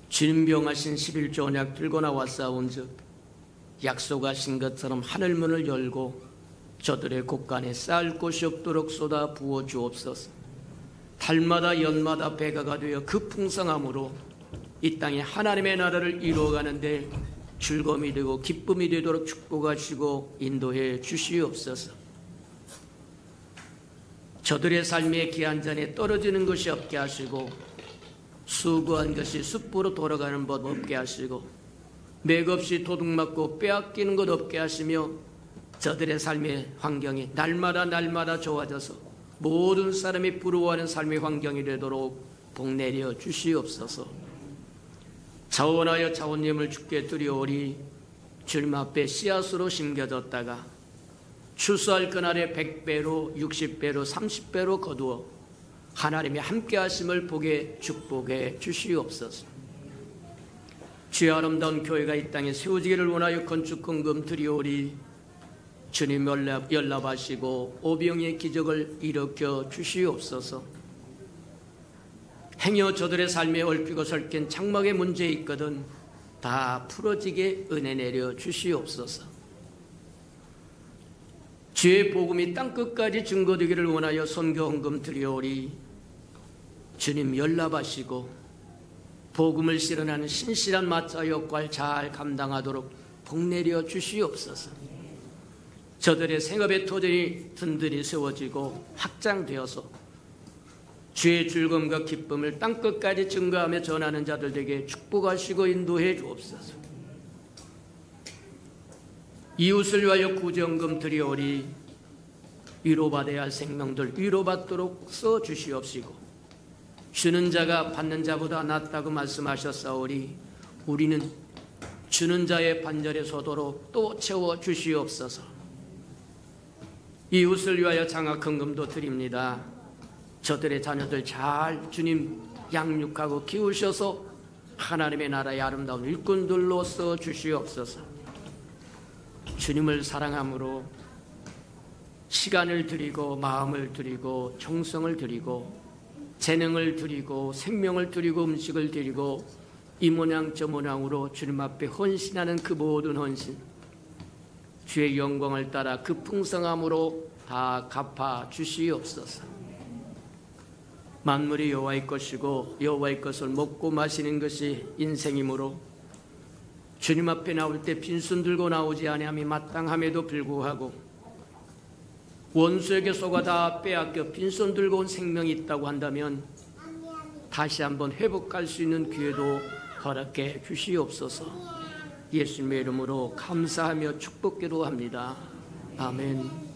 진병하신 11조 언약 들고 나와 싸운즉 약속하신 것처럼 하늘문을 열고 저들의 곳간에 쌓을 곳이 없도록 쏟아 부어 주옵소서. 달마다 연마다 배가가 되어 그 풍성함으로 이 땅에 하나님의 나라를 이루어가는데 즐거움이 되고 기쁨이 되도록 축복하시고 인도해 주시옵소서. 저들의 삶의 귀한 잔에 떨어지는 것이 없게 하시고 수고한 것이 숯불로 돌아가는 법 없게 하시고 맥없이 도둑맞고 빼앗기는 것 없게 하시며 저들의 삶의 환경이 날마다 좋아져서 모든 사람이 부러워하는 삶의 환경이 되도록 복내려 주시옵소서. 자원하여 자원님을 주께 드려오리 주님 앞에 씨앗으로 심겨졌다가 추수할 그날에 100배로 60배로 30배로 거두어 하나님의 함께 하심을 보게 축복해 주시옵소서. 주의 아름다운 교회가 이 땅에 세워지기를 원하여 건축헌금 드리오리 주님 연락하시고 오병이의 기적을 일으켜 주시옵소서. 행여 저들의 삶에 얽히고 설킨 장막의 문제 있거든 다 풀어지게 은혜 내려 주시옵소서. 주의 복음이 땅끝까지 증거되기를 원하여 선교헌금 드리오리 주님 연락하시고 복음을 실현하는 신실한 마차 역할 잘 감당하도록 복내려 주시옵소서. 저들의 생업의 토질이 든든히 세워지고 확장되어서 주의 즐거움과 기쁨을 땅끝까지 증거하며 전하는 자들에게 축복하시고 인도해 주옵소서. 이웃을 위하여 구제헌금 드리오리 위로받아야 할 생명들 위로받도록 써주시옵시고 주는 자가 받는 자보다 낫다고 말씀하셨사오리 우리는 주는 자의 반절에 서도록 또 채워주시옵소서. 이웃을 위하여 장학헌금도 드립니다. 저들의 자녀들 잘 주님 양육하고 키우셔서 하나님의 나라의 아름다운 일꾼들로 써주시옵소서. 주님을 사랑함으로 시간을 드리고 마음을 드리고 정성을 드리고 재능을 드리고 생명을 드리고 음식을 드리고 이 모양 저 모양으로 주님 앞에 헌신하는 그 모든 헌신, 주의 영광을 따라 그 풍성함으로 다 갚아 주시옵소서. 만물이 여호와의 것이고 여호와의 것을 먹고 마시는 것이 인생이므로 주님 앞에 나올 때 빈손 들고 나오지 아니함이 마땅함에도 불구하고 원수에게 속아 다 빼앗겨 빈손 들고 온 생명이 있다고 한다면 다시 한번 회복할 수 있는 기회도 허락해 주시옵소서. 예수님의 이름으로 감사하며 축복기도 합니다. 아멘.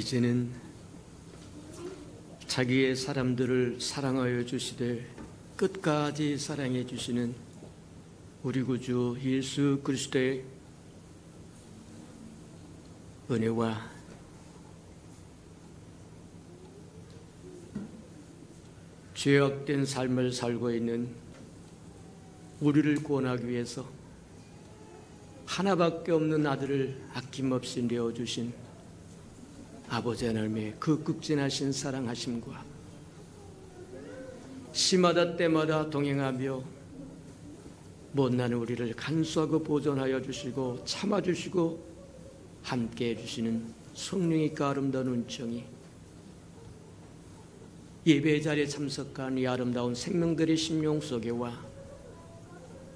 이제는 자기의 사람들을 사랑하여 주시되 끝까지 사랑해 주시는 우리 구주 예수 그리스도의 은혜와 죄악된 삶을 살고 있는 우리를 구원하기 위해서 하나밖에 없는 아들을 아낌없이 내어주신 아버지 하나님의 그 극진하신 사랑하심과 시마다 때마다 동행하며 못난 우리를 간수하고 보존하여 주시고 참아주시고 함께해 주시는 성령의 아름다운 은총이 예배 자리에 참석한 이 아름다운 생명들의 심령 속에와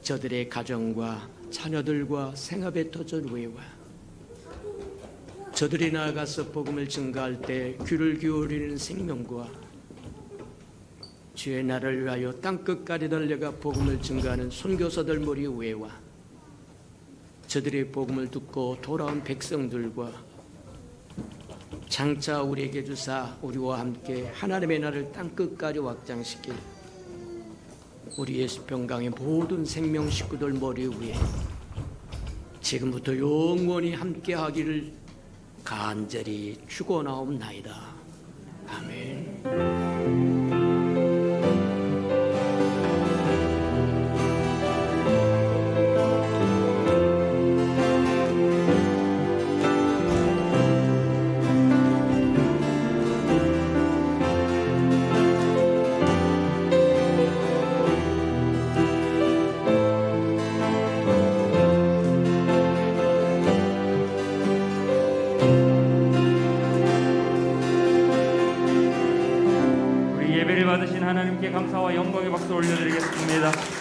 저들의 가정과 자녀들과 생업에 터진 후에와 저들이 나아가서 복음을 증가할 때 귀를 기울이는 생명과 주의 나라를 위하여 땅끝까지 달려가 복음을 증가하는 선교사들 머리 위에와 저들의 복음을 듣고 돌아온 백성들과 장차 우리에게 주사 우리와 함께 하나님의 나라를 땅끝까지 확장시킬 우리 예수평강의 모든 생명 식구들 머리 위에 지금부터 영원히 함께하기를 간절히 축원하옵나이다. 아멘. 예배를 받으신 하나님께 감사와 영광의 박수 올려드리겠습니다.